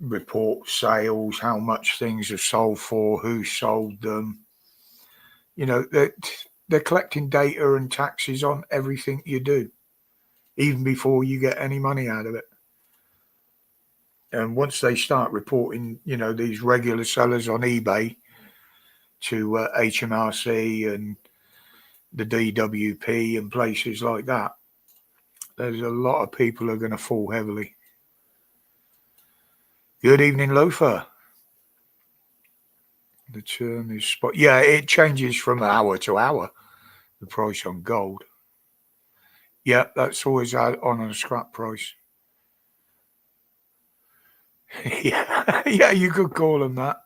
report sales, how much things are sold for, who sold them. You know, they're collecting data and taxes on everything you do, even before you get any money out of it. And once they start reporting, you know, these regular sellers on eBay to HMRC and the DWP and places like that, there's a lot of people who are going to fall heavily. Good evening, Loafer. The term is spot. Yeah, it changes from hour to hour, the price on gold. Yeah, that's always on a scrap price. Yeah, yeah, you could call them that.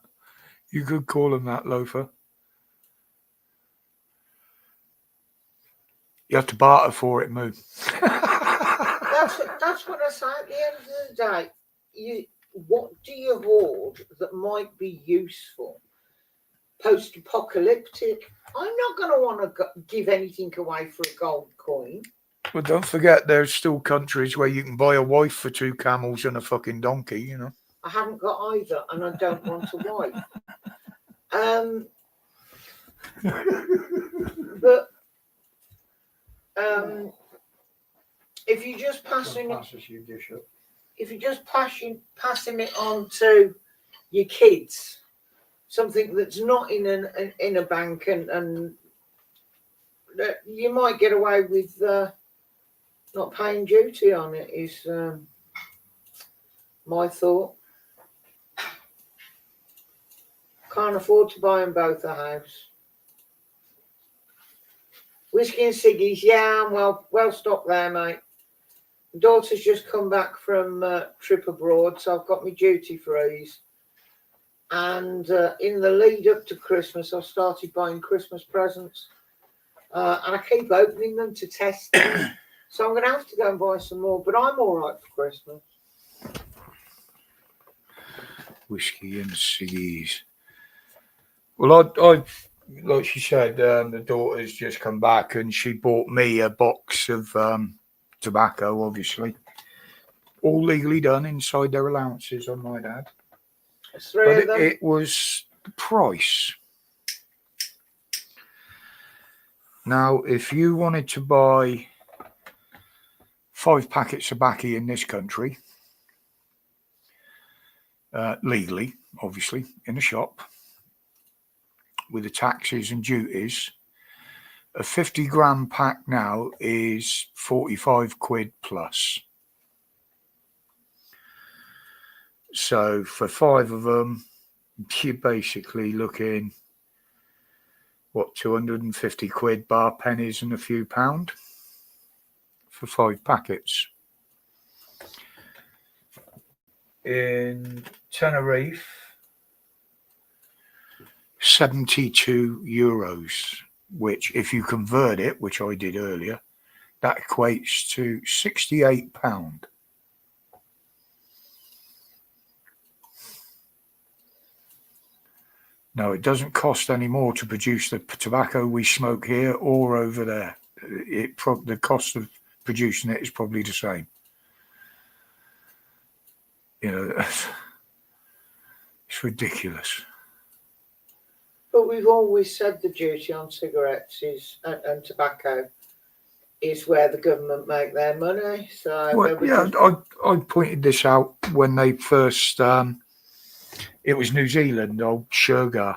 You could call them that, Loafer. You have to barter for it, Moo. That's what I say at the end of the day. What do you hoard that might be useful? Post-apocalyptic. I'm not going to want to give anything away for a gold coin. Well, don't forget, there's still countries where you can buy a wife for 2 camels and a fucking donkey, you know. I haven't got either, and I don't want a wife. But if you're just passing it on to your kids, something that's not in a bank, and you might get away with not paying duty on it, is my thought. Can't afford to buy them both a house. Whiskey and ciggies, yeah, I'm well stocked there, mate. My daughter's just come back from trip abroad, so I've got my duty frees. And in the lead up to Christmas, I've started buying Christmas presents. And I keep opening them to test them. So I'm going to have to go and buy some more, but I'm all right for Christmas. Whiskey and ciggies. Well, I like she said, the daughter's just come back and she bought me a box of tobacco, obviously. All legally done inside their allowances, I might add. But it was the price. Now, if you wanted to buy 5 packets of baccy in this country, legally, obviously, in a shop, with the taxes and duties, a 50-gram pack now is 45 quid plus. So for 5 of them, you're basically looking, what, 250 quid bar pennies and a few pound for 5 packets. In Tenerife, 72 euros, which if you convert it, which I did earlier, that equates to £68. No, it doesn't cost any more to produce the tobacco we smoke here or over there. The cost of producing it is probably the same. You know, it's ridiculous. But we've always said the duty on cigarettes is and tobacco is where the government make their money. So well, yeah, I pointed this out when they first. It was New Zealand, old Sugar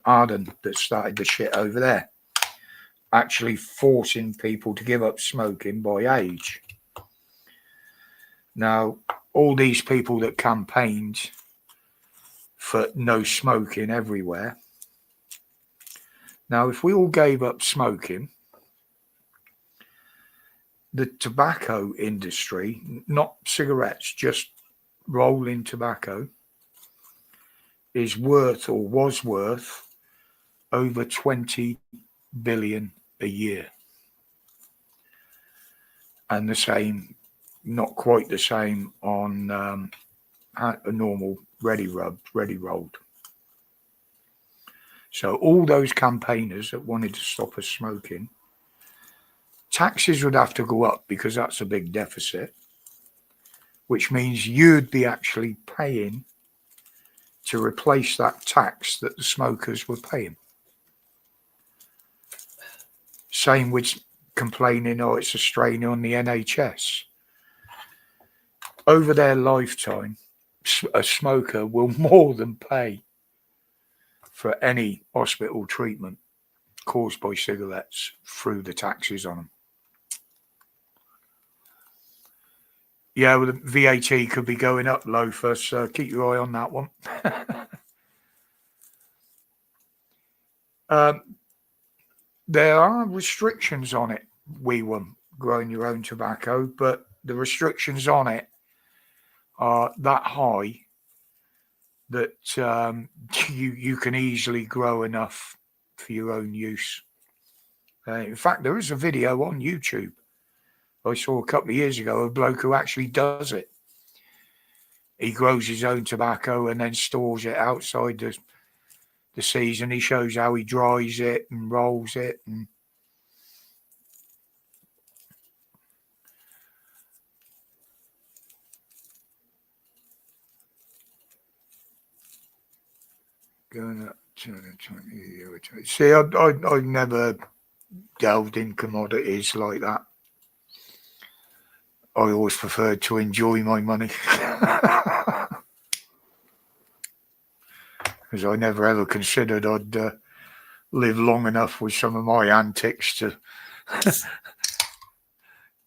Arden, that started the shit over there, actually forcing people to give up smoking by age. Now, all these people that campaigned for no smoking everywhere. Now, if we all gave up smoking, the tobacco industry, not cigarettes, just rolling tobacco, is worth or was worth over 20 billion a year. And the same, not quite the same on a normal ready rolled. So all those campaigners that wanted to stop us smoking, taxes would have to go up because that's a big deficit, which means you'd be actually paying to replace that tax that the smokers were paying. Same with complaining, oh, it's a strain on the NHS. Over their lifetime, a smoker will more than pay for any hospital treatment caused by cigarettes through the taxes on them. Yeah, well, the VAT could be going up, Loafer, so keep your eye on that one. There are restrictions on it, wee one, growing your own tobacco, but the restrictions on it are that high that you can easily grow enough for your own use. In fact, there is a video on YouTube I saw a couple of years ago, a bloke who actually does it. He grows his own tobacco and then stores it outside the season. He shows how he dries it and rolls it. And going up to 20. See, I never delved in commodities like that. I always preferred to enjoy my money. Because I never ever considered I'd live long enough with some of my antics to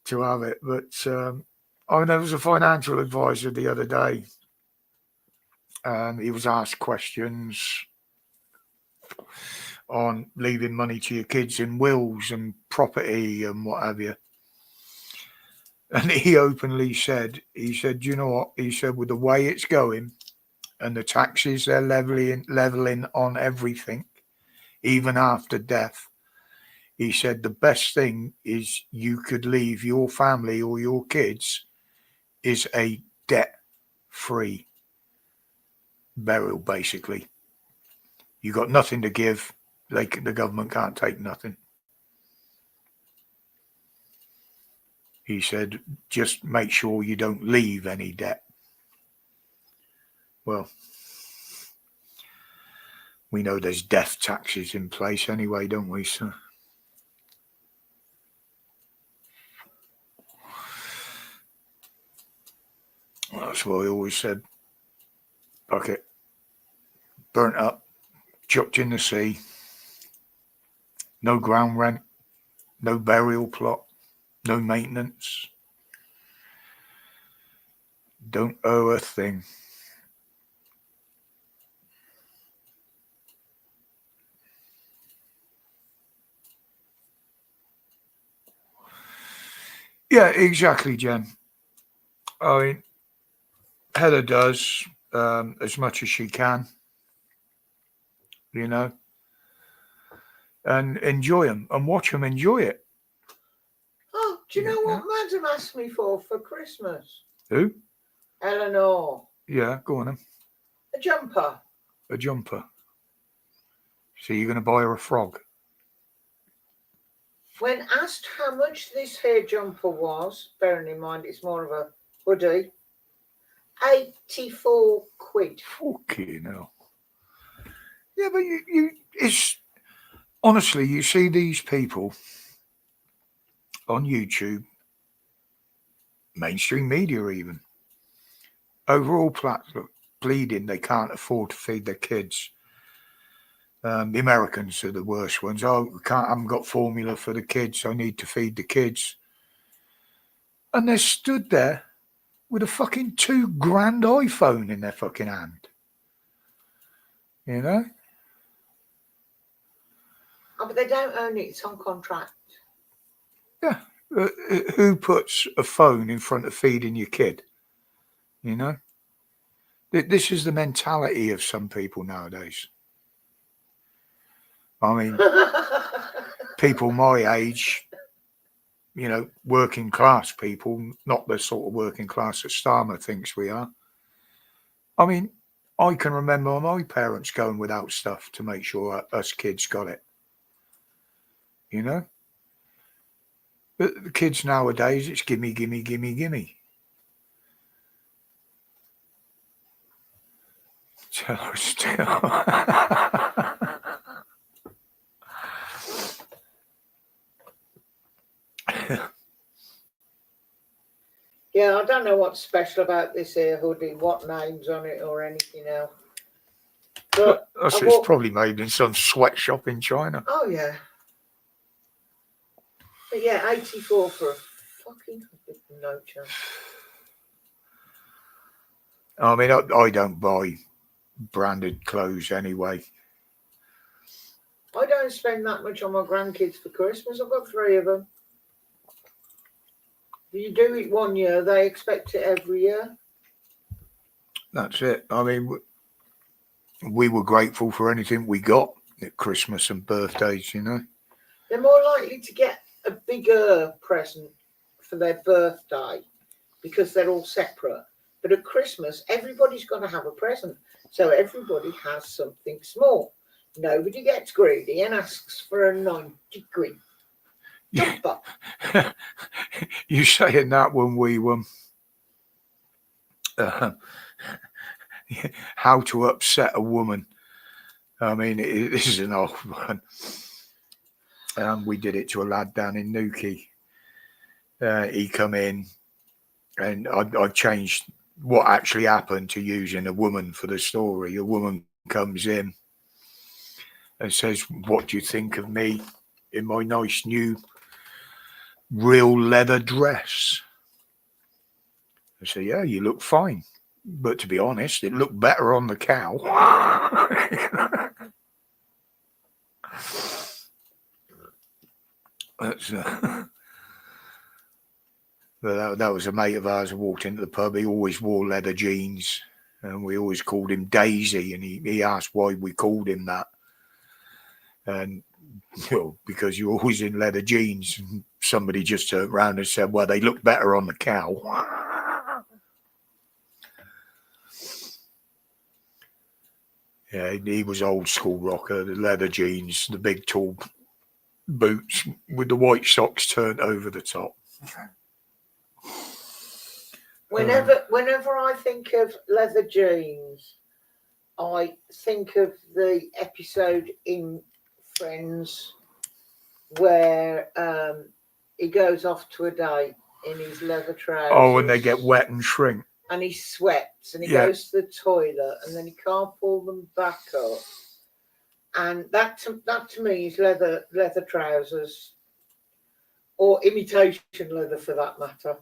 to have it. But there was a financial advisor the other day, and he was asked questions on leaving money to your kids in wills and property and what have you. And he openly said, you know what? He said, with the way it's going and the taxes they're leveling on everything, even after death, he said the best thing is you could leave your family or your kids is a debt-free burial, basically. You got nothing to give. The government can't take nothing. He said, just make sure you don't leave any debt. Well, we know there's death taxes in place anyway, don't we, sir? That's what I always said. Bucket. Burnt up. Chucked in the sea. No ground rent. No burial plot. No maintenance. Don't owe a thing. Yeah, exactly, Jen. I mean, Heather does as much as she can, you know, and enjoy them and watch them enjoy it. Oh, do you know what Madam asked me for Christmas? Who? Eleanor. Yeah, go on then. A jumper. A jumper. So you're going to buy her a frog? When asked how much this hair jumper was, bearing in mind it's more of a hoodie, 84 quid. Fucking hell. Yeah, but it's honestly, you see these people on YouTube, mainstream media even, overall platform, bleeding, they can't afford to feed their kids. The Americans are the worst ones. Oh, I haven't got formula for the kids. I need to feed the kids. And they're stood there with a fucking $2,000 iPhone in their fucking hand. You know? Oh, but they don't own it. It's on contract. Yeah. Who puts a phone in front of feeding your kid? You know? This is the mentality of some people nowadays. I mean, people my age, you know, working class people, not the sort of working class that Starmer thinks we are. I mean, I can remember my parents going without stuff to make sure us kids got it. You know? But the kids nowadays, it's gimme, gimme, gimme, gimme. Yeah, I don't know what's special about this here hoodie, what name's on it or anything else. But it's probably made in some sweatshop in China. Oh, yeah. But yeah, 84 for a fucking no chance. I mean, I don't buy branded clothes anyway. I don't spend that much on my grandkids for Christmas. I've got 3 of them. You do it one year, they expect it every year. That's it. I mean, we were grateful for anything we got at Christmas and birthdays, you know. They're more likely to get a bigger present for their birthday because they're all separate. But at Christmas, everybody's got to have a present. So everybody has something small. Nobody gets greedy and asks for a 90 quid jumper. You saying that when we how to upset a woman. I mean, this is an old one. We did it to a lad down in Newquay. He come in, and I changed what actually happened to using a woman for the story. A woman comes in and says, "What do you think of me in my nice new real leather dress?" I say, "Yeah, you look fine. But to be honest, it looked better on the cow." That's that was a mate of ours who walked into the pub. He always wore leather jeans, and we always called him Daisy. And he asked why we called him that. And well, because you're always in leather jeans. And somebody just turned around and said, "Well, they look better on the cow." Yeah, he was old school rocker. The leather jeans, the big tall boots with the white socks turned over the top. Whenever I think of leather jeans, I think of the episode in Friends where he goes off to a date in his leather trousers. Oh, and they get wet and shrink. and he sweats and he Yeah. goes to the toilet and then he can't pull them back up. And that to me is leather trousers, or imitation leather for that matter.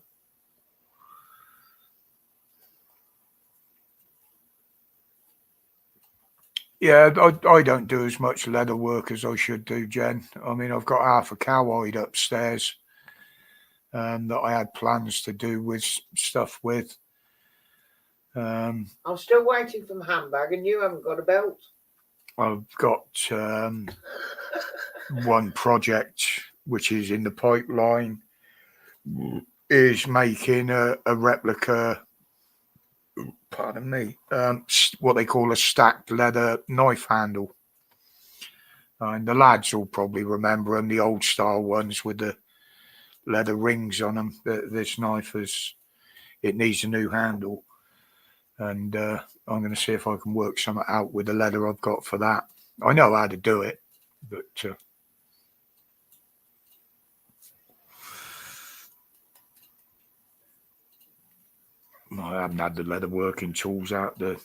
Yeah, I don't do as much leather work as I should do, Jen. I mean, I've got half a cowhide upstairs that I had plans to do with stuff with. I'm still waiting for my handbag, and you haven't got a belt. I've got one project which is in the pipeline, is making a replica, pardon me, what they call a stacked leather knife handle. And the lads will probably remember them, the old style ones with the leather rings on them. This knife it needs a new handle. And I'm going to see if I can work something out with the leather I've got for that. I know how to do it, but I haven't had the leather working tools out the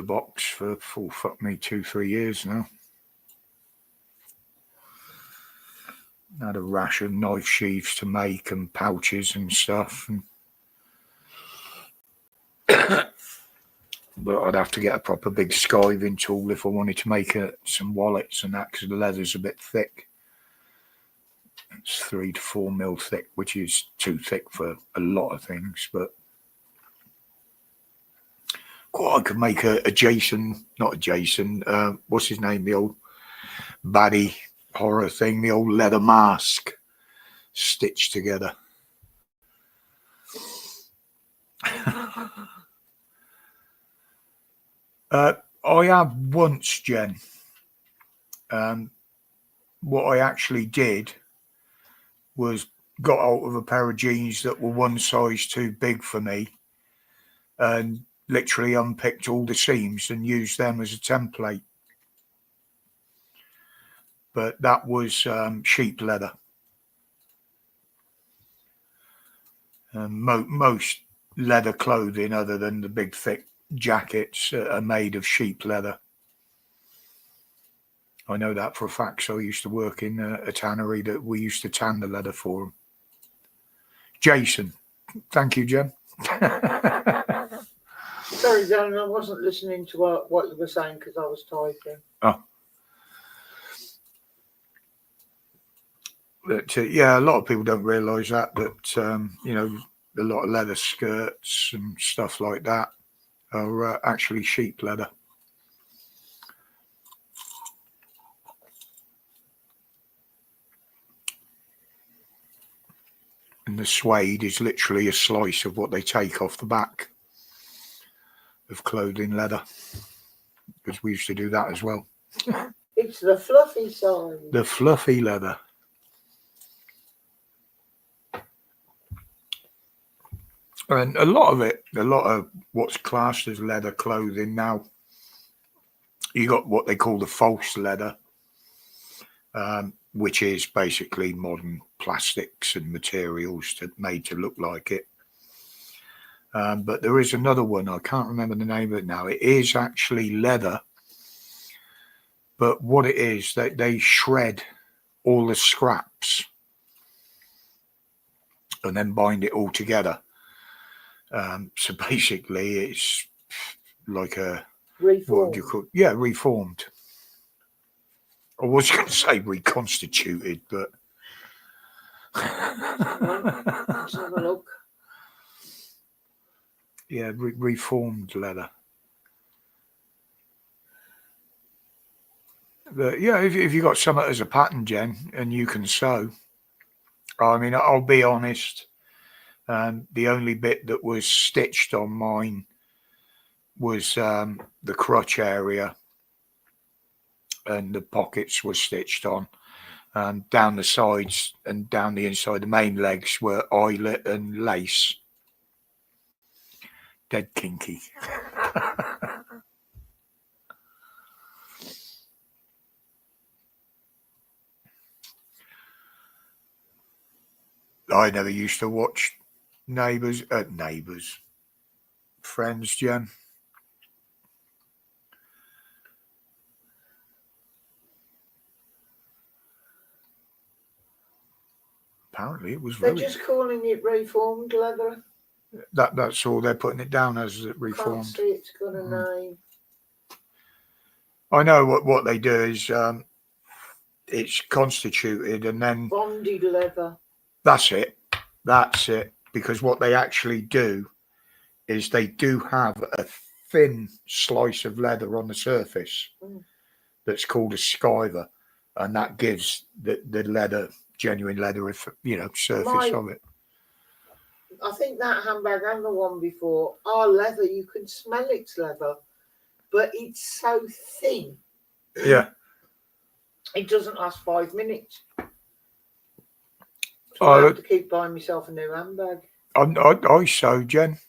box for 2-3 years now. I had a rash of knife sheaths to make and pouches and stuff. But I'd have to get a proper big skiving tool if I wanted to make some wallets and that, because the leather's a bit thick. It's 3 to 4 mil thick, which is too thick for a lot of things. But I could make not a Jason, what's his name, the old baddie horror thing, the old leather mask stitched together. I have once, Jen. What I actually did was got out of a pair of jeans that were one size too big for me, and literally unpicked all the seams and used them as a template. But that was sheep leather. Most leather clothing, other than the big thick jackets, are made of sheep leather. I know that for a fact. So I used to work in a tannery that we used to tan the leather for them. Jason, thank you, Jen. Sorry, Dan, I wasn't listening to what you were saying because I was typing. Oh. But yeah, a lot of people don't realise that a lot of leather skirts and stuff like that are actually sheep leather. And the suede is literally a slice of what they take off the back of clothing leather, because we used to do that as well. It's the fluffy side. The fluffy leather. And a lot of what's classed as leather clothing now, you got what they call the false leather, which is basically modern plastics and materials made to look like it. But there is another one, I can't remember the name of it now. It is actually leather, but what it is, they shred all the scraps and then bind it all together. So basically it's like a reformed. What would you call it? Yeah, reformed. I was going to say reconstituted, but Let's have a look. Yeah, reformed leather. But yeah, if you got something as a pattern, Jen, and you can sew, I mean, I'll be honest, the only bit that was stitched on mine was the crotch area, and the pockets were stitched on. Down the sides and down the inside, the main legs were eyelet and lace. Dead kinky. I never used to watch Neighbours. friends, Jen. Apparently, it was They're very. just calling it reformed leather. That's all they're putting it down as, Can't reformed. see it's got a Mhm. name. I know what they do is it's constituted, and then Bonded leather. that's it. That's it. Because what they actually do is they do have a thin slice of leather on the surface Mm. that's called a skiver, and that gives the leather, genuine leather, if surface My- of it. I think that handbag and the one before are leather. You can smell it's leather, but it's so thin. Yeah. It doesn't last 5 minutes. So Oh, I have to keep buying myself a new handbag. I sew, Jen.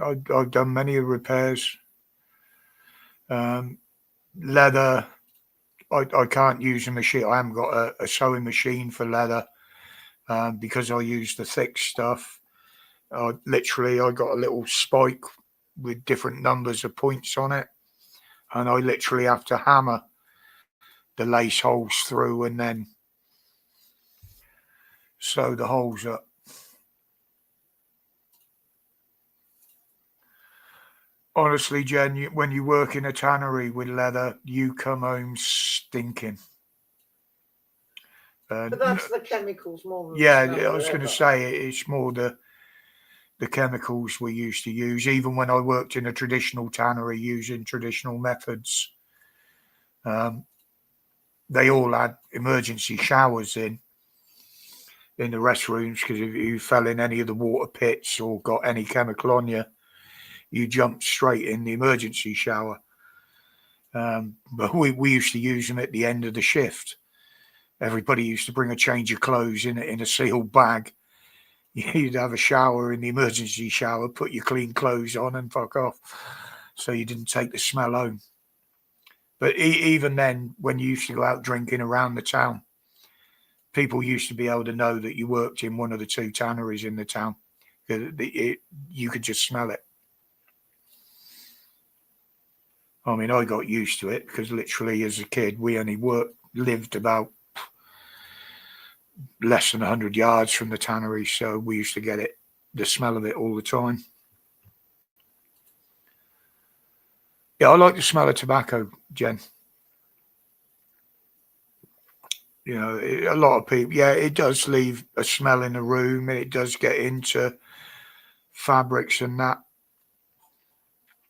I've done many repairs. Leather, I can't use a machine. I haven't got a sewing machine for leather because I use the thick stuff. I got a little spike with different numbers of points on it, and I literally have to hammer the lace holes through and then sew the holes up. Honestly, Jen, when you work in a tannery with leather, you come home stinking. But that's the chemicals more than Yeah, the smell I of was going to leather. say it's more the chemicals we used to use. Even when I worked in a traditional tannery using traditional methods, they all had emergency showers in the restrooms because if you fell in any of the water pits or got any chemical on you, you jumped straight in the emergency shower. But we used to use them at the end of the shift. Everybody used to bring a change of clothes in a sealed bag. You'd have a shower in the emergency shower, put your clean clothes on and fuck off. So you didn't take the smell home. But even then, when you used to go out drinking around the town, people used to be able to know that you worked in one of the two tanneries in the town. You could just smell it. I mean, I got used to it because literally as a kid, we only lived about less than 100 yards from the tannery. So we used to get the smell of it all the time. Yeah, I like the smell of tobacco, Jen. A lot of people, yeah, it does leave a smell in the room and it does get into fabrics and that.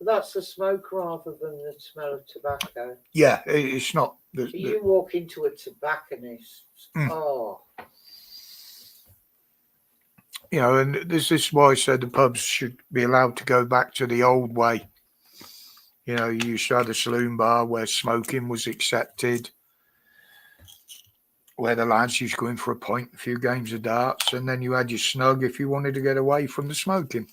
That's the smoke rather than the smell of tobacco. Yeah, it's not. You walk into a tobacconist. Oh. And this is why I said the pubs should be allowed to go back to the old way. You used to have the saloon bar where smoking was accepted, where the lads used to go in for a pint, a few games of darts, and then you had your snug if you wanted to get away from the smoking.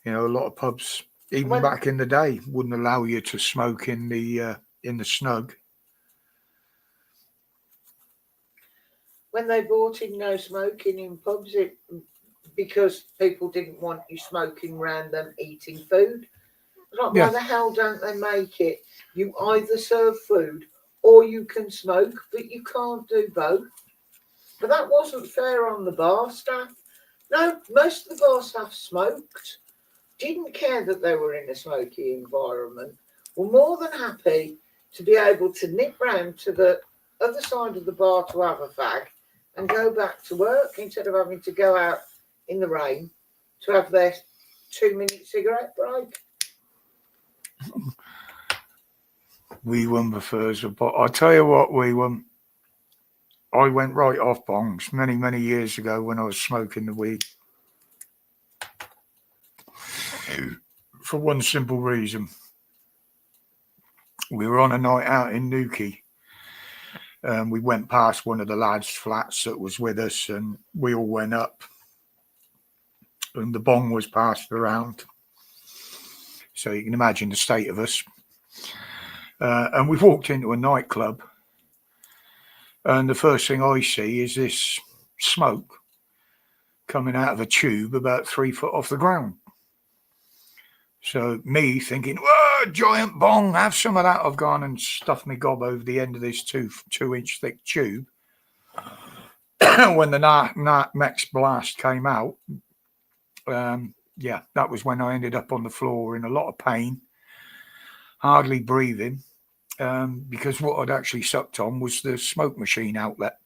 A lot of pubs, even back in the day, wouldn't allow you to smoke in the snug. When they brought in no smoking in pubs, because people didn't want you smoking around them eating food. Like, why the hell don't they make it? You either serve food or you can smoke, but you can't do both. But that wasn't fair on the bar staff. No, most of the bar staff smoked, didn't care that they were in a smoky environment, were more than happy to be able to nip round to the other side of the bar to have a fag and go back to work instead of having to go out in the rain to have their 2-minute cigarette break. We won prefers, but I tell you what, I went right off bongs many, many years ago when I was smoking the weed. For one simple reason. We were on a night out in Newquay. We went past one of the lads' flats that was with us, and we all went up. And the bong was passed around. So you can imagine the state of us. And we walked into a nightclub. And the first thing I see is this smoke coming out of a tube about 3 foot off the ground. So me thinking, whoa, giant bong, have some of that. I've gone and stuffed my gob over the end of this 2-inch thick tube. When the next blast came out, yeah, that was when I ended up on the floor in a lot of pain, hardly breathing, because what I'd actually sucked on was the smoke machine outlet.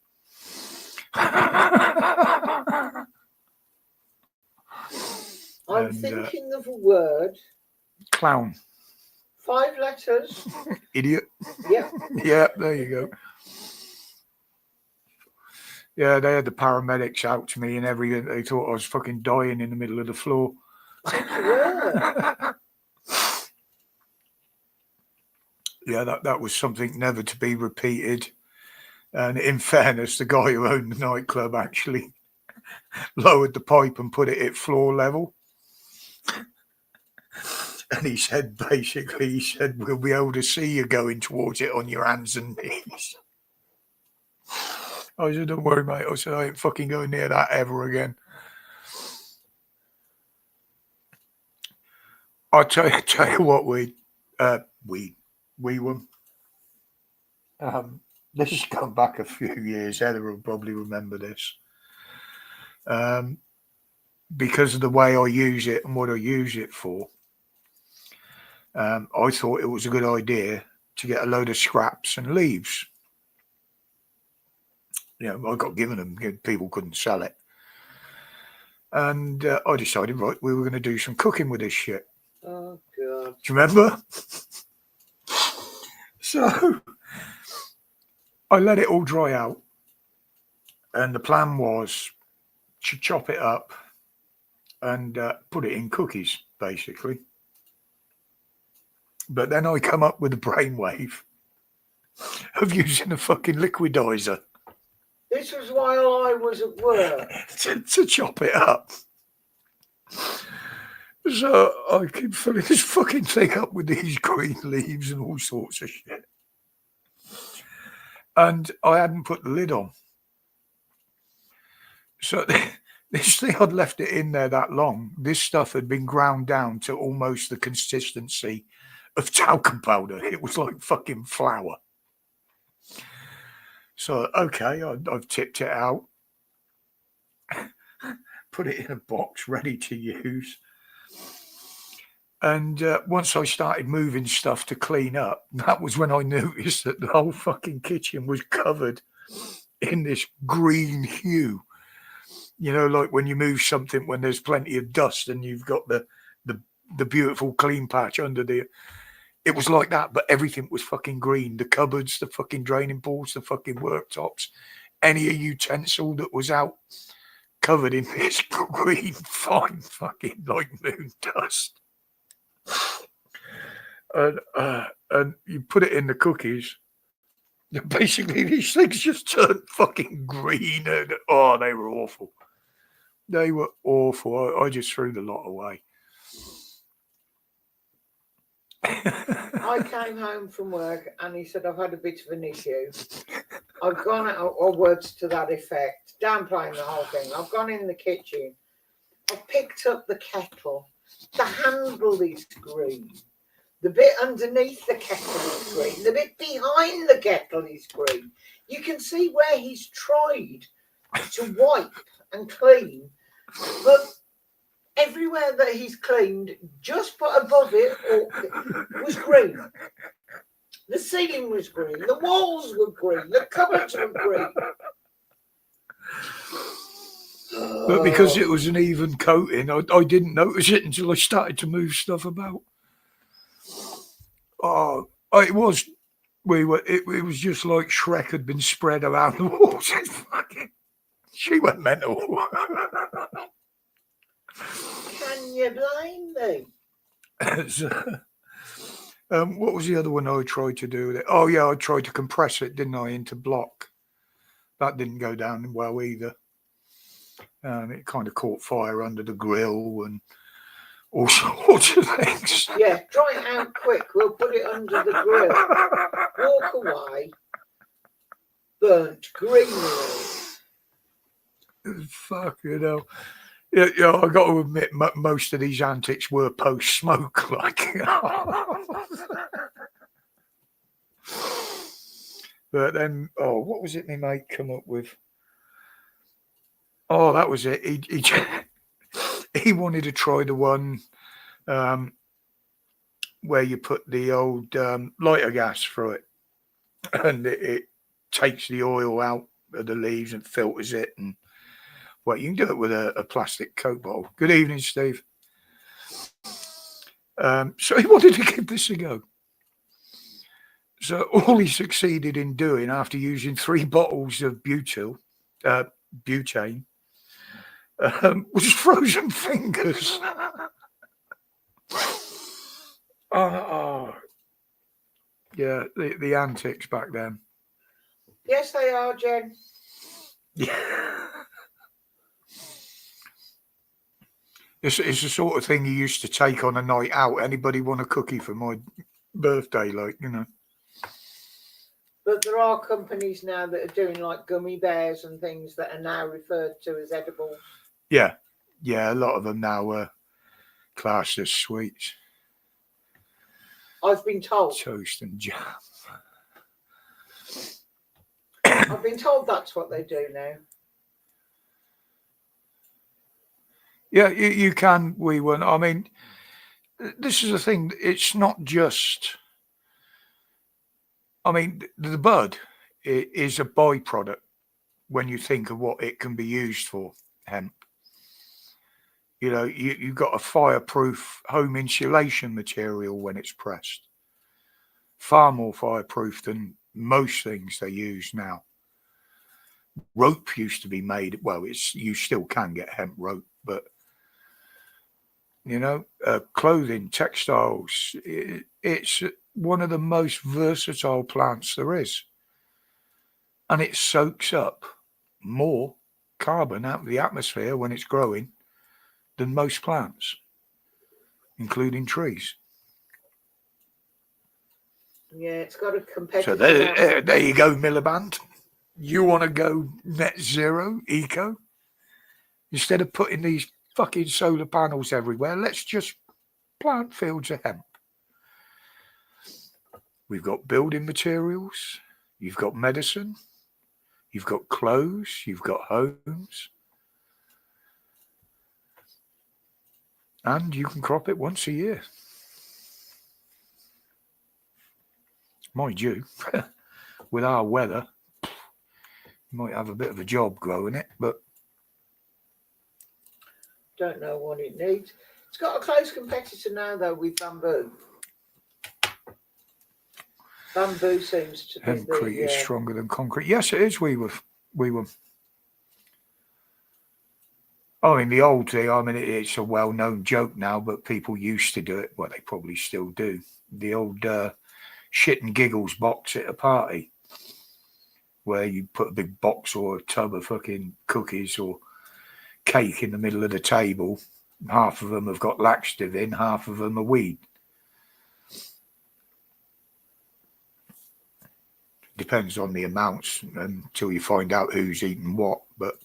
I'm thinking of a word. Clown. 5 letters. Idiot. Yeah. Yeah, there you go. Yeah, they had the paramedics out to me and everything. They thought I was fucking dying in the middle of the floor. Yeah. Yeah, that was something never to be repeated. And in fairness, the guy who owned the nightclub actually lowered the pipe and put it at floor level. And he said, basically, we'll be able to see you going towards it on your hands and knees. I said, don't worry, mate. I said, I ain't fucking going near that ever again. I'll tell you what, we were. This has gone back a few years. Heather will probably remember this. Because of the way I use it and what I use it for, I thought it was a good idea to get a load of scraps and leaves. You know, I got given them. People couldn't sell it. And I decided, right, we were going to do some cooking with this shit. Oh, God. Do you remember? So I let it all dry out. And the plan was to chop it up and put it in cookies, basically. But then I come up with a brainwave of using a fucking liquidizer. This was while I was at work. to chop it up. So I keep filling this fucking thing up with these green leaves and all sorts of shit. And I hadn't put the lid on. So this thing, I'd left it in there that long. This stuff had been ground down to almost the consistency of talcum powder. It was like fucking flour. So, okay, I've tipped it out, put it in a box ready to use. And once I started moving stuff to clean up, that was when I noticed that the whole fucking kitchen was covered in this green hue. You know, like when you move something when there's plenty of dust and you've got the beautiful clean patch under the... It was like that, but everything was fucking green. The cupboards, the fucking draining boards, the fucking worktops, any utensil that was out covered in this green, fine fucking like moon dust. And you put it in the cookies. Basically, these things just turned fucking green. And, oh, they were awful. They were awful. I just threw the lot away. I came home from work and he said, I've had a bit of an issue. I've gone out, or words to that effect, downplaying the whole thing. I've gone in the kitchen. I've picked up the kettle. The handle is green. The bit underneath the kettle is green. The bit behind the kettle is green. You can see where he's tried to wipe and clean, but everywhere that he's cleaned, just put above it, was green. The ceiling was green. The walls were green. The cupboards were green. But because it was an even coating, I didn't notice it until I started to move stuff about. Oh, it was. It was just like Shrek had been spread around the walls. She went mental. Can you blame me? What was the other one I tried to do with it? Oh, yeah, I tried to compress it, didn't I, into block. That didn't go down well either. It kind of caught fire under the grill and all sorts of things. Yeah, dry it out quick. We'll put it under the grill. Walk away. Burnt greenery. Fucking hell. Yeah, I got to admit, most of these antics were post-smoke. Like, but then, what was it my mate come up with? Oh, that was it. He wanted to try the one where you put the old lighter gas through it, and it takes the oil out of the leaves and filters it. And well, you can do it with a plastic Coke bottle. Good evening, Steve. So he wanted to give this a go. So all he succeeded in doing after using 3 bottles of butane, was frozen fingers. Yeah, the antics back then. Yes, they are, Jen. Yeah. It's the sort of thing you used to take on a night out. Anybody want a cookie for my birthday? Like, you know. But there are companies now that are doing like gummy bears and things that are now referred to as edible. Yeah. A lot of them now are classed as sweets. I've been told. Toast and jam. I've been told that's what they do now. Yeah, you can. We won't. I mean, this is the thing. It's not just. I mean, the bud is a byproduct when you think of what it can be used for. Hemp. You know, you've got a fireproof home insulation material when it's pressed. Far more fireproof than most things they use now. Rope used to be made. Well, you still can get hemp rope, but you know, clothing, textiles. It's one of the most versatile plants there is, and it soaks up more carbon out of the atmosphere when it's growing than most plants, including trees. Yeah, it's got a competitive. So there you go, Miliband. You want to go net zero, eco? Instead of putting these fucking solar panels everywhere, let's just plant fields of hemp. We've got building materials, you've got medicine, you've got clothes, you've got homes. And you can crop it once a year. Mind you, with our weather, you might have a bit of a job growing it, but don't know what it needs. It's got a close competitor now, though, with bamboo. Bamboo seems to be hempcrete is stronger than concrete. Yes, it is. We were. I mean, the old thing. I mean, it's a well-known joke now, but people used to do it. Well, they probably still do. The old shit and giggles box at a party, where you put a big box or a tub of fucking cookies or cake in the middle of the table. Half of them have got laxative in, half of them are weed. Depends on the amounts until you find out who's eating what. But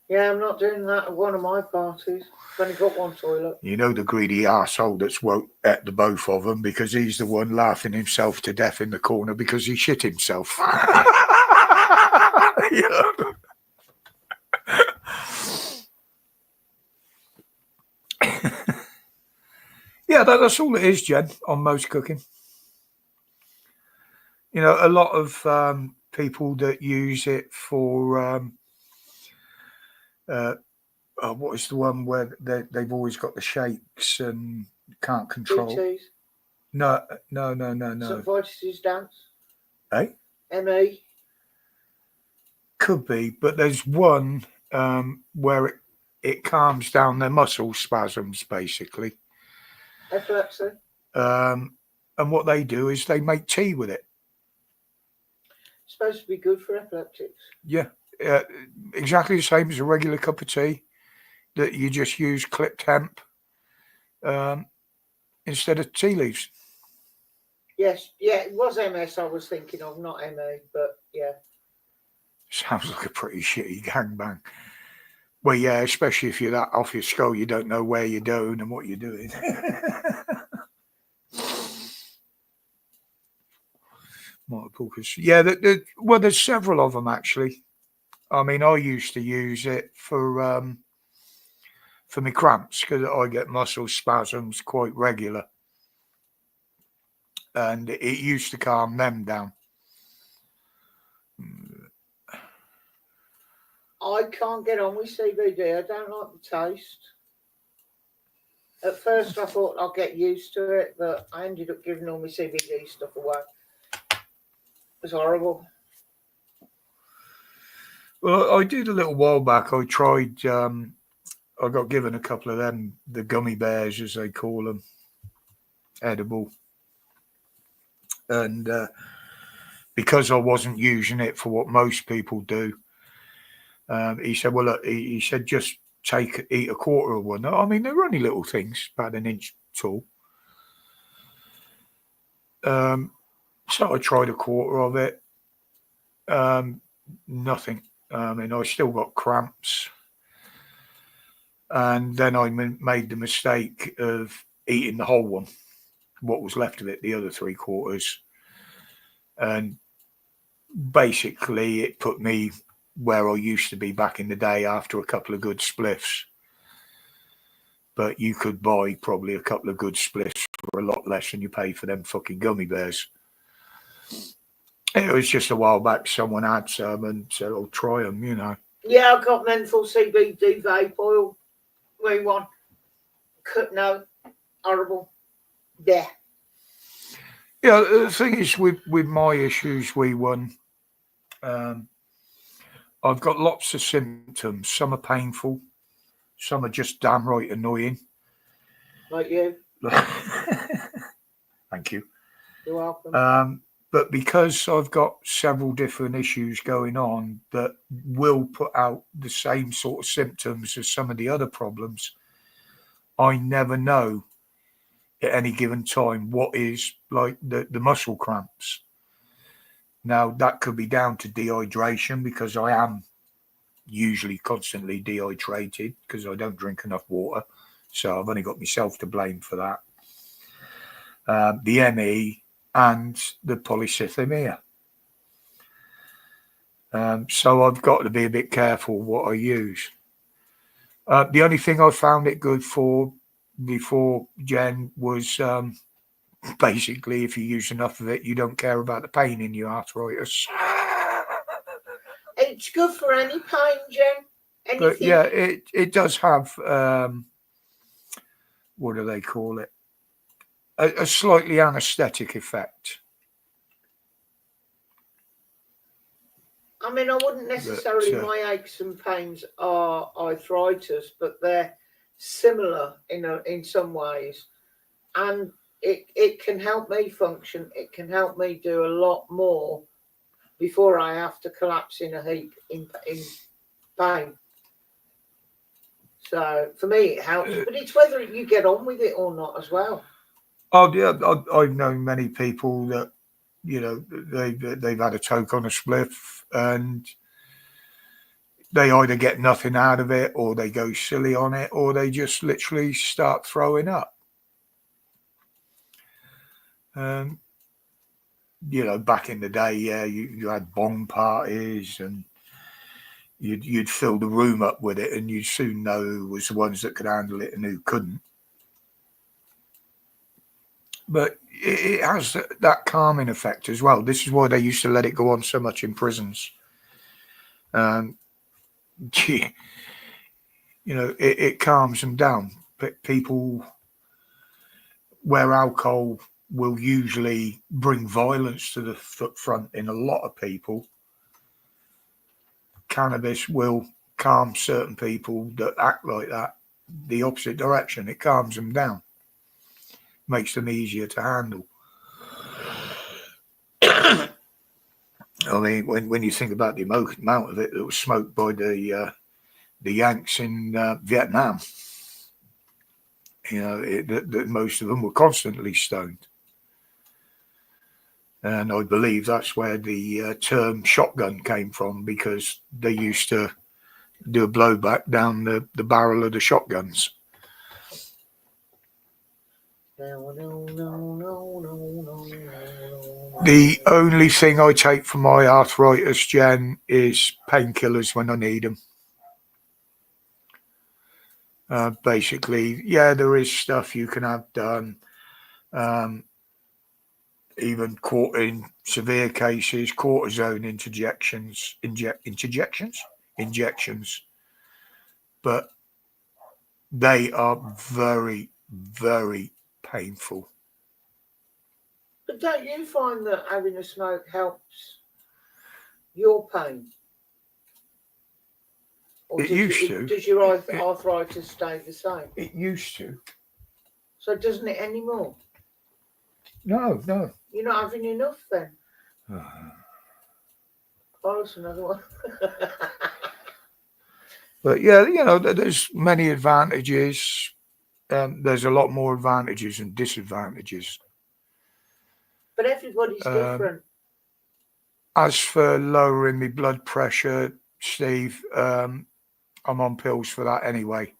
yeah, I'm not doing that at one of my parties. I've only got one toilet. You know the greedy arsehole that's woke at the both of them because he's the one laughing himself to death in the corner because he shit himself. Yeah. Yeah, that's all it is, Jen, on most cooking. You know, a lot of people that use it for what is the one where they've always got the shakes and can't control. BTs. No. St. Vitus's dance. Eh? ME. Could be, but there's one where it calms down their muscle spasms, basically. Epilepsy. And what they do is they make tea with it. It's supposed to be good for epileptics. Yeah, exactly the same as a regular cup of tea, that you just use clipped hemp instead of tea leaves. Yes, yeah, it was MS I was thinking of, not ME, but yeah. Sounds like a pretty shitty gangbang. Well, yeah, especially if you're that off your skull, you don't know where you're going and what you're doing. Multiple, yeah, well, there's several of them actually. I mean, I used to use it for my cramps because I get muscle spasms quite regular, and it used to calm them down. I can't get on with CBD. I don't like the taste. At first, I thought I'd get used to it, but I ended up giving all my CBD stuff away. It was horrible. Well, I did a little while back. I tried. I got given a couple of them, the gummy bears as they call them, edible, and because I wasn't using it for what most people do, he said, "Well, look," he said, "just eat a quarter of one." I mean, they're only little things, about an inch tall. So I tried a quarter of it. Nothing. I mean, I still got cramps. And then I made the mistake of eating the whole one, what was left of it, the other 3/4. And basically, it put me where I used to be back in the day after a couple of good spliffs. But you could buy probably a couple of good spliffs for a lot less than you pay for them fucking gummy bears. It was just a while back, someone had some and said, "I'll try them," you know. Yeah, I got menthol CBD vape oil. We want. No, horrible. Yeah. Yeah, the thing is with my issues, I've got lots of symptoms. Some are painful, some are just damn right annoying. Like you. Thank you. You're welcome. But because I've got several different issues going on that will put out the same sort of symptoms as some of the other problems, I never know at any given time what is like the muscle cramps. Now, that could be down to dehydration because I am usually constantly dehydrated because I don't drink enough water. So I've only got myself to blame for that. The ME and the polycythemia. So I've got to be a bit careful what I use. The only thing I found it good for before, Jen, was basically if you use enough of it, you don't care about the pain in your arthritis. It's good for any pain, Jen. Anything. But yeah, it does have, what do they call it? A slightly anaesthetic effect. I mean, I wouldn't necessarily, my aches and pains are arthritis, but they're similar in some ways. And it can help me function. It can help me do a lot more before I have to collapse in a heap in pain. So for me, it helps. But it's whether you get on with it or not as well. Oh, yeah. I've known many people that, you know, they've had a toke on a spliff and they either get nothing out of it or they go silly on it or they just literally start throwing up. You know, back in the day, yeah, you had bong parties and you'd fill the room up with it and you'd soon know who was the ones that could handle it and who couldn't. But it has that calming effect as well. This is why they used to let it go on so much in prisons. You know, it calms them down. But people where alcohol will usually bring violence to the front in a lot of people, cannabis will calm certain people that act like that the opposite direction. It calms them down, makes them easier to handle. I mean, when you think about the amount of it that was smoked by the Yanks in Vietnam, you know, that most of them were constantly stoned. And I believe that's where the term shotgun came from, because they used to do a blowback down the barrel of the shotguns. The only thing I take for my arthritis, Jen, is painkillers when I need them. Basically, yeah, there is stuff you can have done. Even in severe cases, cortisone injections, but they are very, very painful. But don't you find that having a smoke helps your pain? Or It used to. Does your arthritis stay the same? It used to. So doesn't it anymore? No. You're not having enough then? Carlos, another one. But yeah, there's many advantages. There's a lot more advantages than disadvantages. But everybody's different. As for lowering my blood pressure, Steve, I'm on pills for that anyway.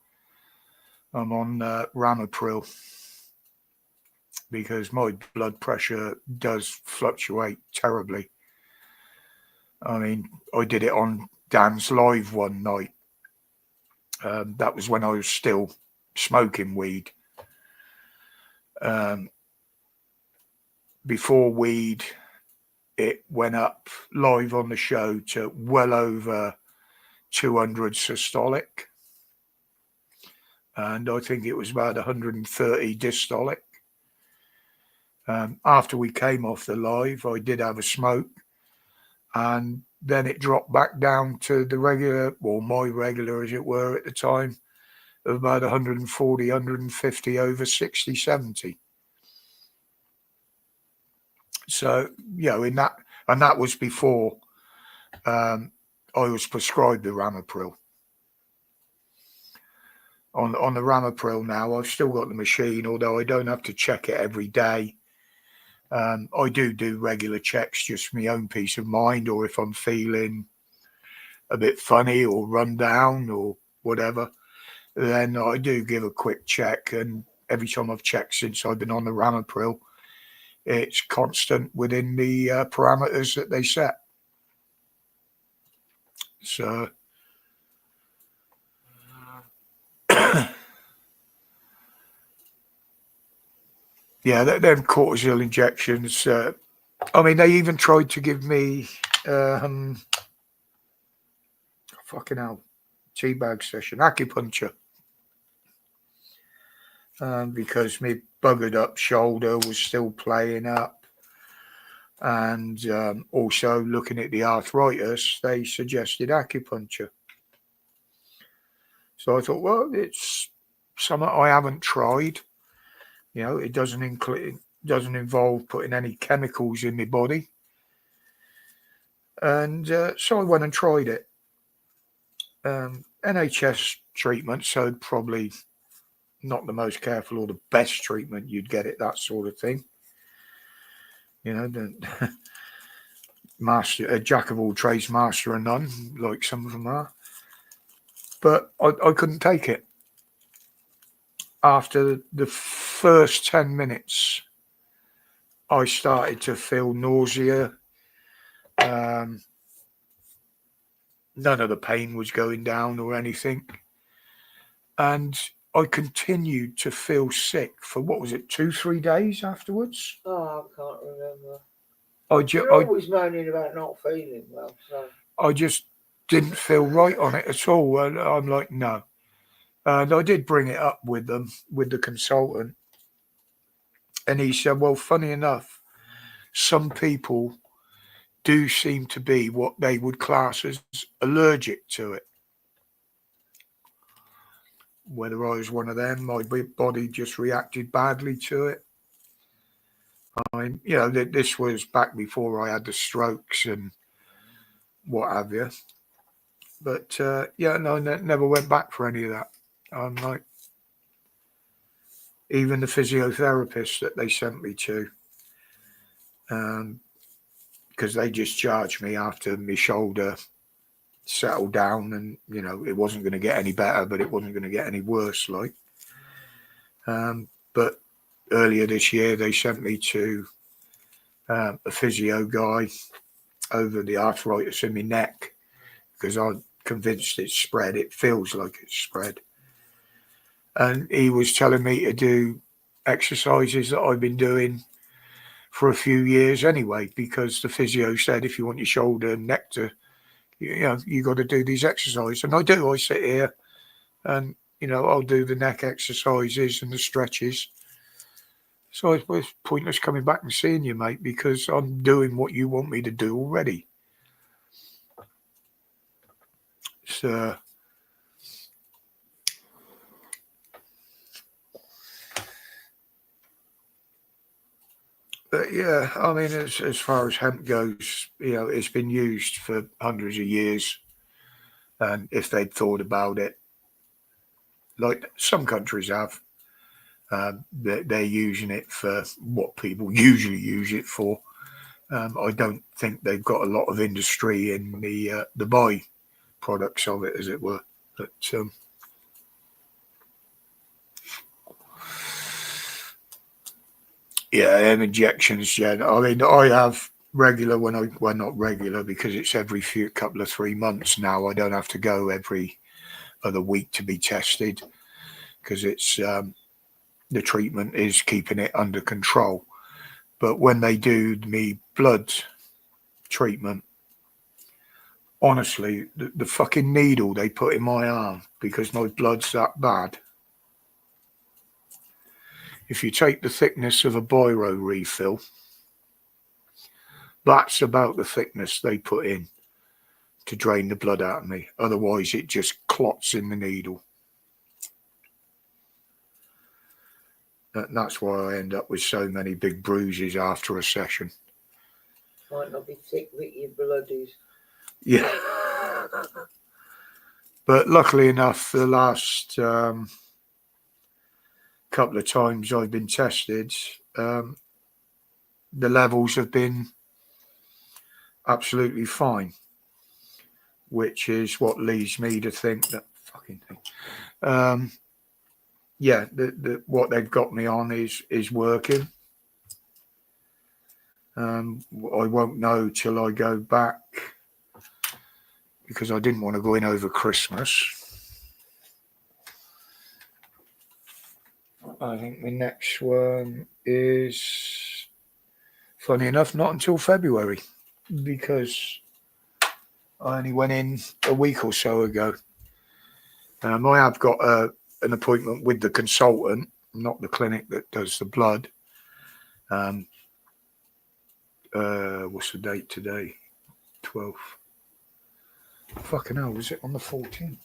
I'm on Ramipril, because my blood pressure does fluctuate terribly. I mean, I did it on Dan's Live one night. That was when I was still smoking weed. Before weed, it went up live on the show to well over 200 systolic. And I think it was about 130 dystolic. After we came off the live, I did have a smoke. And then it dropped back down to the regular, or my regular as it were at the time, of about 140, 150 over 60, 70. So, in that, and that was before I was prescribed the Ramipril. On the Ramipril now, I've still got the machine, although I don't have to check it every day. I do regular checks just for my own peace of mind, or if I'm feeling a bit funny or run down or whatever, then I do give a quick check. And every time I've checked since I've been on the Ramipril, it's constant within the parameters that they set. So, yeah, them cortisol injections. I mean, they even tried to give me fucking hell, teabag session, acupuncture, because my buggered up shoulder was still playing up. And also looking at the arthritis, they suggested acupuncture. So I thought, well, it's something I haven't tried. It doesn't involve putting any chemicals in my body. And so I went and tried it. NHS treatment, so probably not the most careful or the best treatment you'd get at that sort of thing. The master, a jack of all trades, master of none, like some of them are. But I couldn't take it. After the first 10 minutes, I started to feel nausea. None of the pain was going down or anything. And I continued to feel sick for, what was it, 2-3 days afterwards? Oh, I can't remember. You're always moaning about not feeling well. So I just didn't feel right on it at all. And I'm like, no. And I did bring it up with them, with the consultant. And he said, well, funny enough, some people do seem to be what they would class as allergic to it. Whether I was one of them, my body just reacted badly to it. This was back before I had the strokes and what have you. But never went back for any of that. I'm like, even the physiotherapist that they sent me to, because they just charged me after my shoulder settled down, and it wasn't going to get any better, but it wasn't going to get any worse. But earlier this year, they sent me to a physio guy over the arthritis in my neck because I'm convinced it's spread. It feels like it's spread. And he was telling me to do exercises that I've been doing for a few years anyway, because the physio said if you want your shoulder and neck to, you got to do these exercises. And I do. I sit here and, I'll do the neck exercises and the stretches. So it's pointless coming back and seeing you, mate, because I'm doing what you want me to do already. So, but yeah, I mean, as far as hemp goes, it's been used for hundreds of years. And if they'd thought about it, like some countries have, they're using it for what people usually use it for. I don't think they've got a lot of industry in the by-products of it, as it were. But yeah, and injections, yeah. I mean, I have regular well, not regular because it's every couple of 3 months now. I don't have to go every other week to be tested because it's the treatment is keeping it under control. But when they do me blood treatment, honestly, the fucking needle they put in my arm because my blood's that bad. If you take the thickness of a Biro refill, that's about the thickness they put in to drain the blood out of me. Otherwise, it just clots in the needle. And that's why I end up with so many big bruises after a session. Might not be thick with your bloodies. Yeah. But luckily enough, the last couple of times I've been tested, the levels have been absolutely fine, which is what leads me to think that fucking thing. Yeah, what they've got me on is working. I won't know till I go back because I didn't want to go in over Christmas. I think the next one is, funny enough, not until February because I only went in a week or so ago. I have got an appointment with the consultant, not the clinic that does the blood. What's the date today? 12th. Fucking hell, was it on the 14th?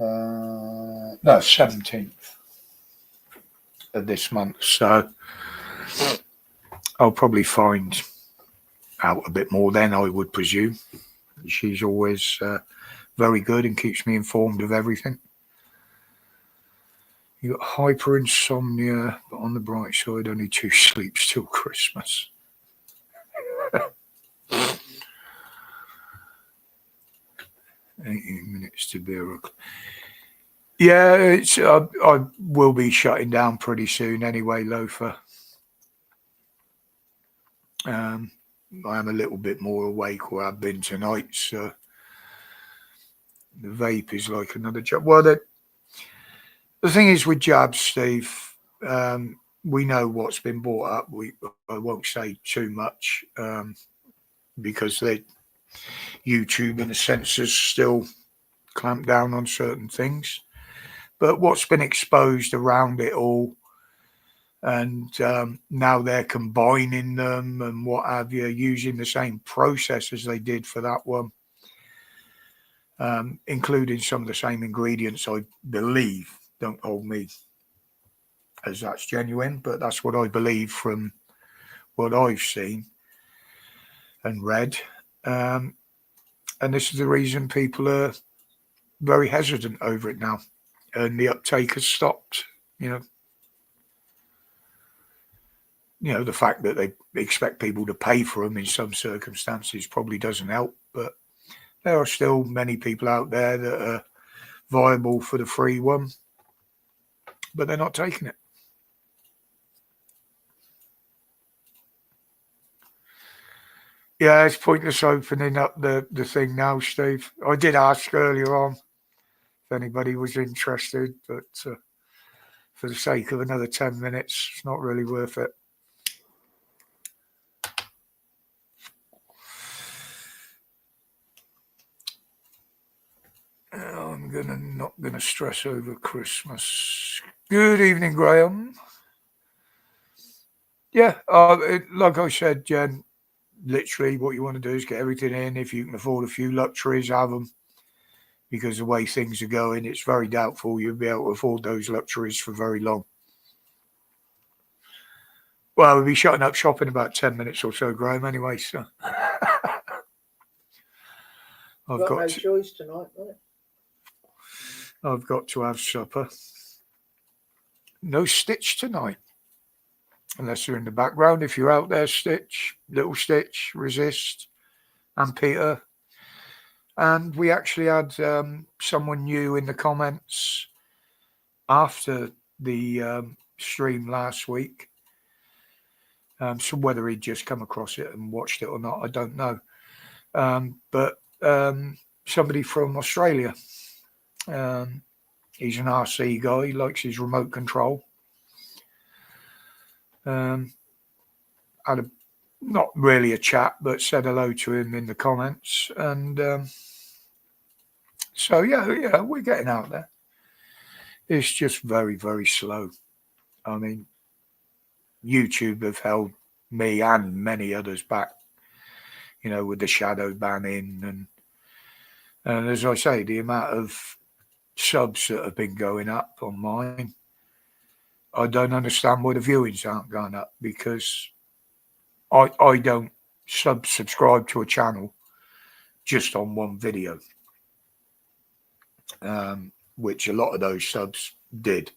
No, 17th of this month. So I'll probably find out a bit more then, I would presume. She's always very good and keeps me informed of everything. You got hyperinsomnia, but on the bright side, only 2 sleeps till Christmas. 18 minutes to beer. Yeah, it's I will be shutting down pretty soon anyway, Loafer. I am a little bit more awake where I've been tonight, so the vape is like another jab. Well, the thing is with jabs, Steve, we know what's been brought up. I won't say too much because YouTube and the censors still clamp down on certain things. But what's been exposed around it all, and now they're combining them and what have you, using the same process as they did for that one, including some of the same ingredients, I believe. Don't hold me as that's genuine, but that's what I believe from what I've seen and read. And this is the reason people are very hesitant over it now. And the uptake has stopped, the fact that they expect people to pay for them in some circumstances probably doesn't help. But there are still many people out there that are viable for the free one, but they're not taking it. Yeah, it's pointless opening up the thing now, Steve. I did ask earlier on if anybody was interested, but for the sake of another 10 minutes, it's not really worth it. I'm not gonna stress over Christmas. Good evening, Graham. Yeah, like I said, Jen, literally what you want to do is get everything in. If you can afford a few luxuries, have them. Because the way things are going, it's very doubtful you'll be able to afford those luxuries for very long. Well, we'll be shutting up shop in about 10 minutes or so, Graham, anyway, so. I've got no choice tonight, right? I've got to have supper. No Stitch tonight. Unless you're in the background. If you're out there, Stitch, Little Stitch, Resist, and Peter. And we actually had someone new in the comments after the stream last week. So whether he'd just come across it and watched it or not, I don't know. But somebody from Australia. He's an RC guy. He likes his remote control. Had not really a chat, but said hello to him in the comments. And so, yeah, we're getting out there. It's just very, very slow. I mean, YouTube have held me and many others back, with the shadow banning. And as I say, the amount of subs that have been going up on mine, I don't understand why the viewings aren't going up, because I don't subscribe to a channel just on one video, which a lot of those subs did,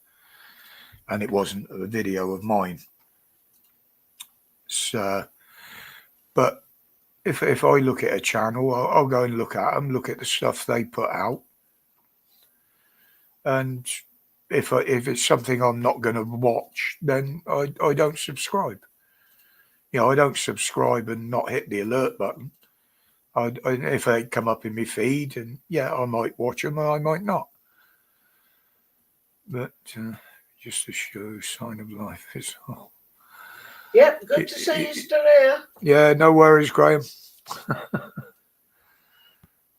and it wasn't a video of mine. So, but if I look at a channel, I'll go and look at them, look at the stuff they put out, and if it's something I'm not going to watch, then I don't subscribe. I don't subscribe and not hit the alert button. If they come up in my feed, and I might watch them, and I might not. But just to show sign of life is all. Yep, good to see you still here. Yeah, no worries, Graham.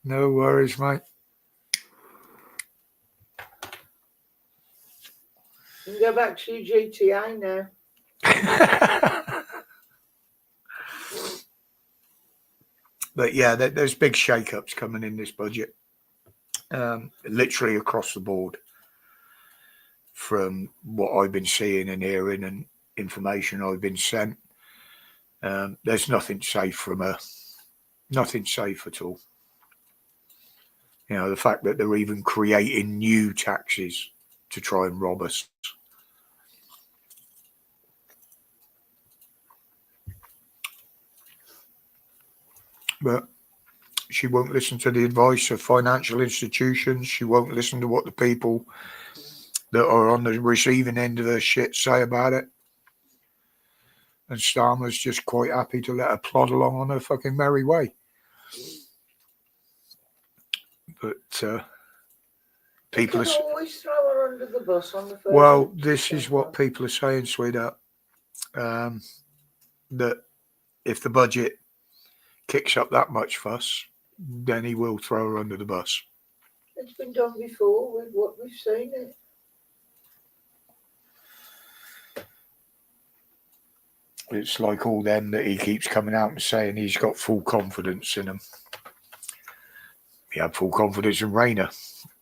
No worries, mate. You can go back to your GTA now. But yeah, there's big shake-ups coming in this budget, literally across the board, from what I've been seeing and hearing and information I've been sent. There's nothing safe nothing safe at all. The fact that they're even creating new taxes to try and rob us. But she won't listen to the advice of financial institutions. She won't listen to what the people that are on the receiving end of her shit say about it. And Starmer's just quite happy to let her plod along on her fucking merry way. But people always throw her under the bus on the first. Well, this is what people are saying, sweetheart. That if the budget kicks up that much fuss, then he will throw her under the bus. It's been done before with what we've seen. It's like all them that he keeps coming out and saying he's got full confidence in them. He had full confidence in Rayner,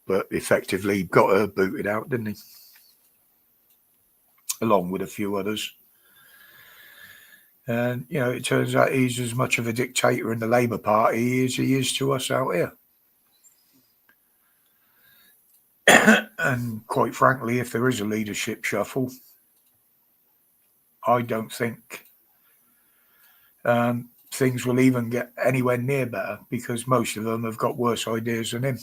but effectively got her booted out, didn't he? Along with a few others. And, it turns out he's as much of a dictator in the Labour Party as he is to us out here. And quite frankly, if there is a leadership shuffle, I don't think things will even get anywhere near better, because most of them have got worse ideas than him.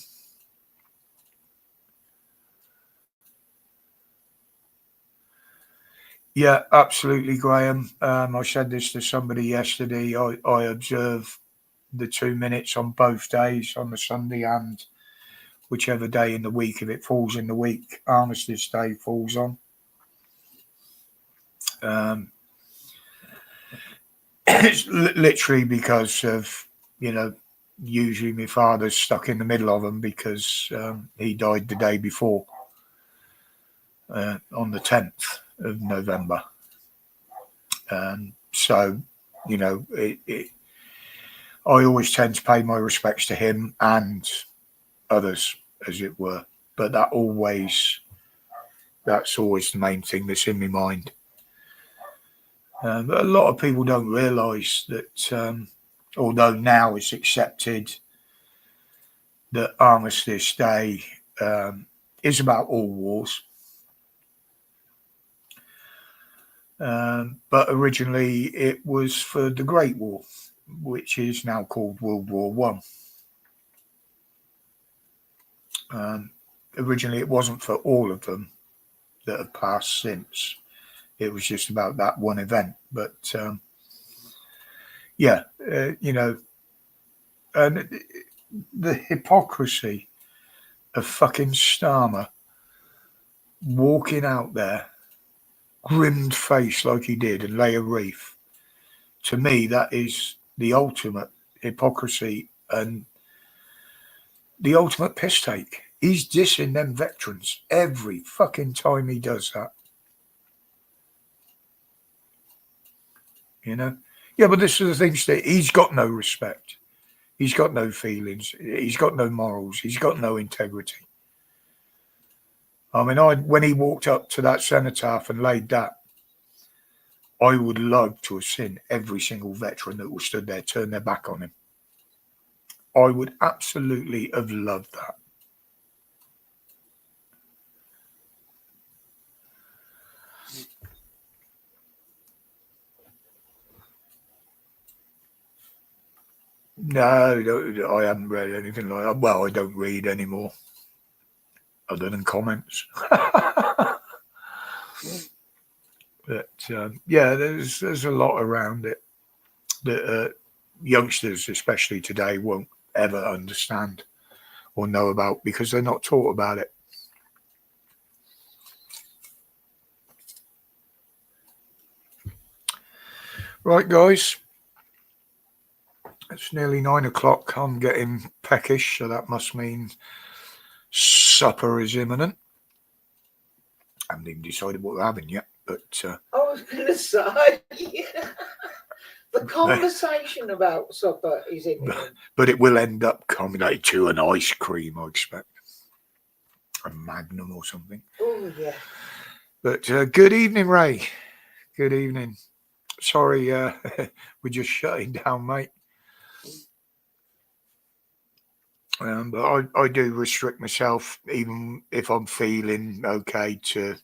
Yeah, absolutely, Graham. I said this to somebody yesterday. I observe the 2 minutes on both days, on the Sunday and whichever day in the week, if it falls in the week, Armistice Day falls on. It's literally because of, usually my father's stuck in the middle of them, because he died the day before, on the 10th of November. So, I always tend to pay my respects to him and others, as it were. But that's always the main thing that's in my mind. But a lot of people don't realise that, although now it's accepted that Armistice Day is about all wars, but originally it was for the Great War, which is now called World War One. Originally it wasn't for all of them that have passed since. It was just about that one event. But and the hypocrisy of fucking Starmer walking out there, grimmed face like he did, and lay a wreath. To me, that is the ultimate hypocrisy and the ultimate piss take. He's dissing them veterans every fucking time he does that. Yeah, but this is the thing, Steve. He's got no respect. He's got no feelings. He's got no morals. He's got no integrity. I mean, when he walked up to that cenotaph and laid that, I would love to have seen every single veteran that was stood there turn their back on him. I would absolutely have loved that. No, I haven't read anything like that. Well, I don't read anymore, other than comments. But yeah, there's a lot around it that youngsters, especially today, won't ever understand or know about, because they're not taught about it. Right, guys. It's nearly 9 o'clock. I'm getting peckish, so that must mean supper is imminent. I haven't even decided what we're having yet, but I was going to say the conversation about supper is imminent. But it will end up culminating to an ice cream, I expect. A Magnum or something. Oh, yeah. But good evening, Ray. Good evening. Sorry, we're just shutting down, mate. But I do restrict myself, even if I'm feeling okay, to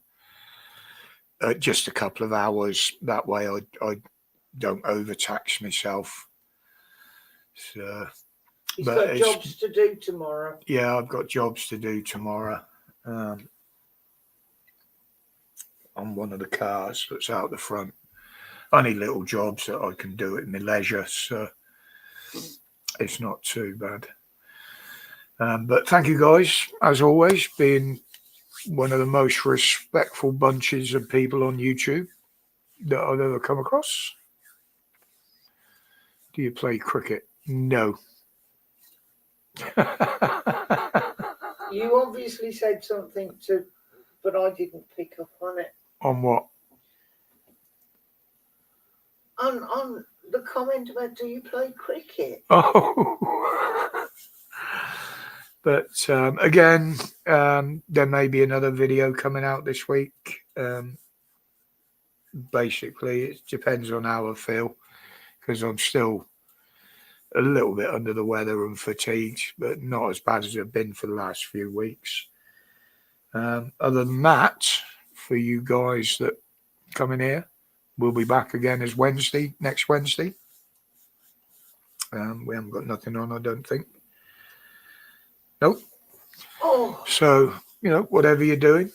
just a couple of hours. That way I don't overtax myself. So, He's got jobs to do tomorrow. Yeah, I've got jobs to do tomorrow. On one of the cars that's out the front. Only little jobs that I can do at my leisure, so it's not too bad. But thank you guys, as always, being one of the most respectful bunches of people on YouTube that I've ever come across. Do you play cricket? No. You obviously said something but I didn't pick up on it. On what? On the comment about, do you play cricket? Oh. But again, there may be another video coming out this week. Basically, it depends on how I feel, because I'm still a little bit under the weather and fatigued, but not as bad as I've been for the last few weeks. Other than that, for you guys that come in here, we'll be back again as Wednesday, next Wednesday. We haven't got nothing on, I don't think. Nope. Oh, So, whatever you're doing,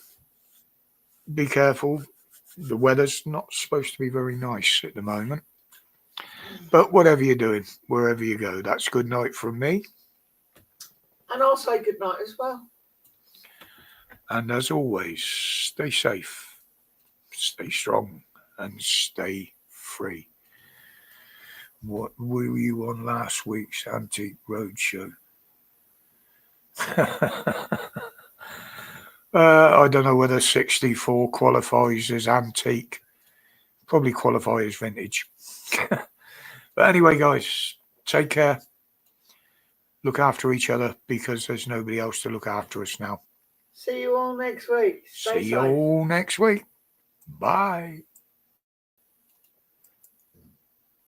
be careful. The weather's not supposed to be very nice at the moment. But whatever you're doing, wherever you go, that's good night from me. and I'll say good night as well. And as always, stay safe, stay strong, and stay free. What were you on last week's Antique Roadshow? I don't know whether 64 qualifies as antique. Probably qualify as vintage. But anyway, guys, take care. Look after each other because there's nobody else to look after us now. See you all next week. Stay See safe. you all next week. Bye.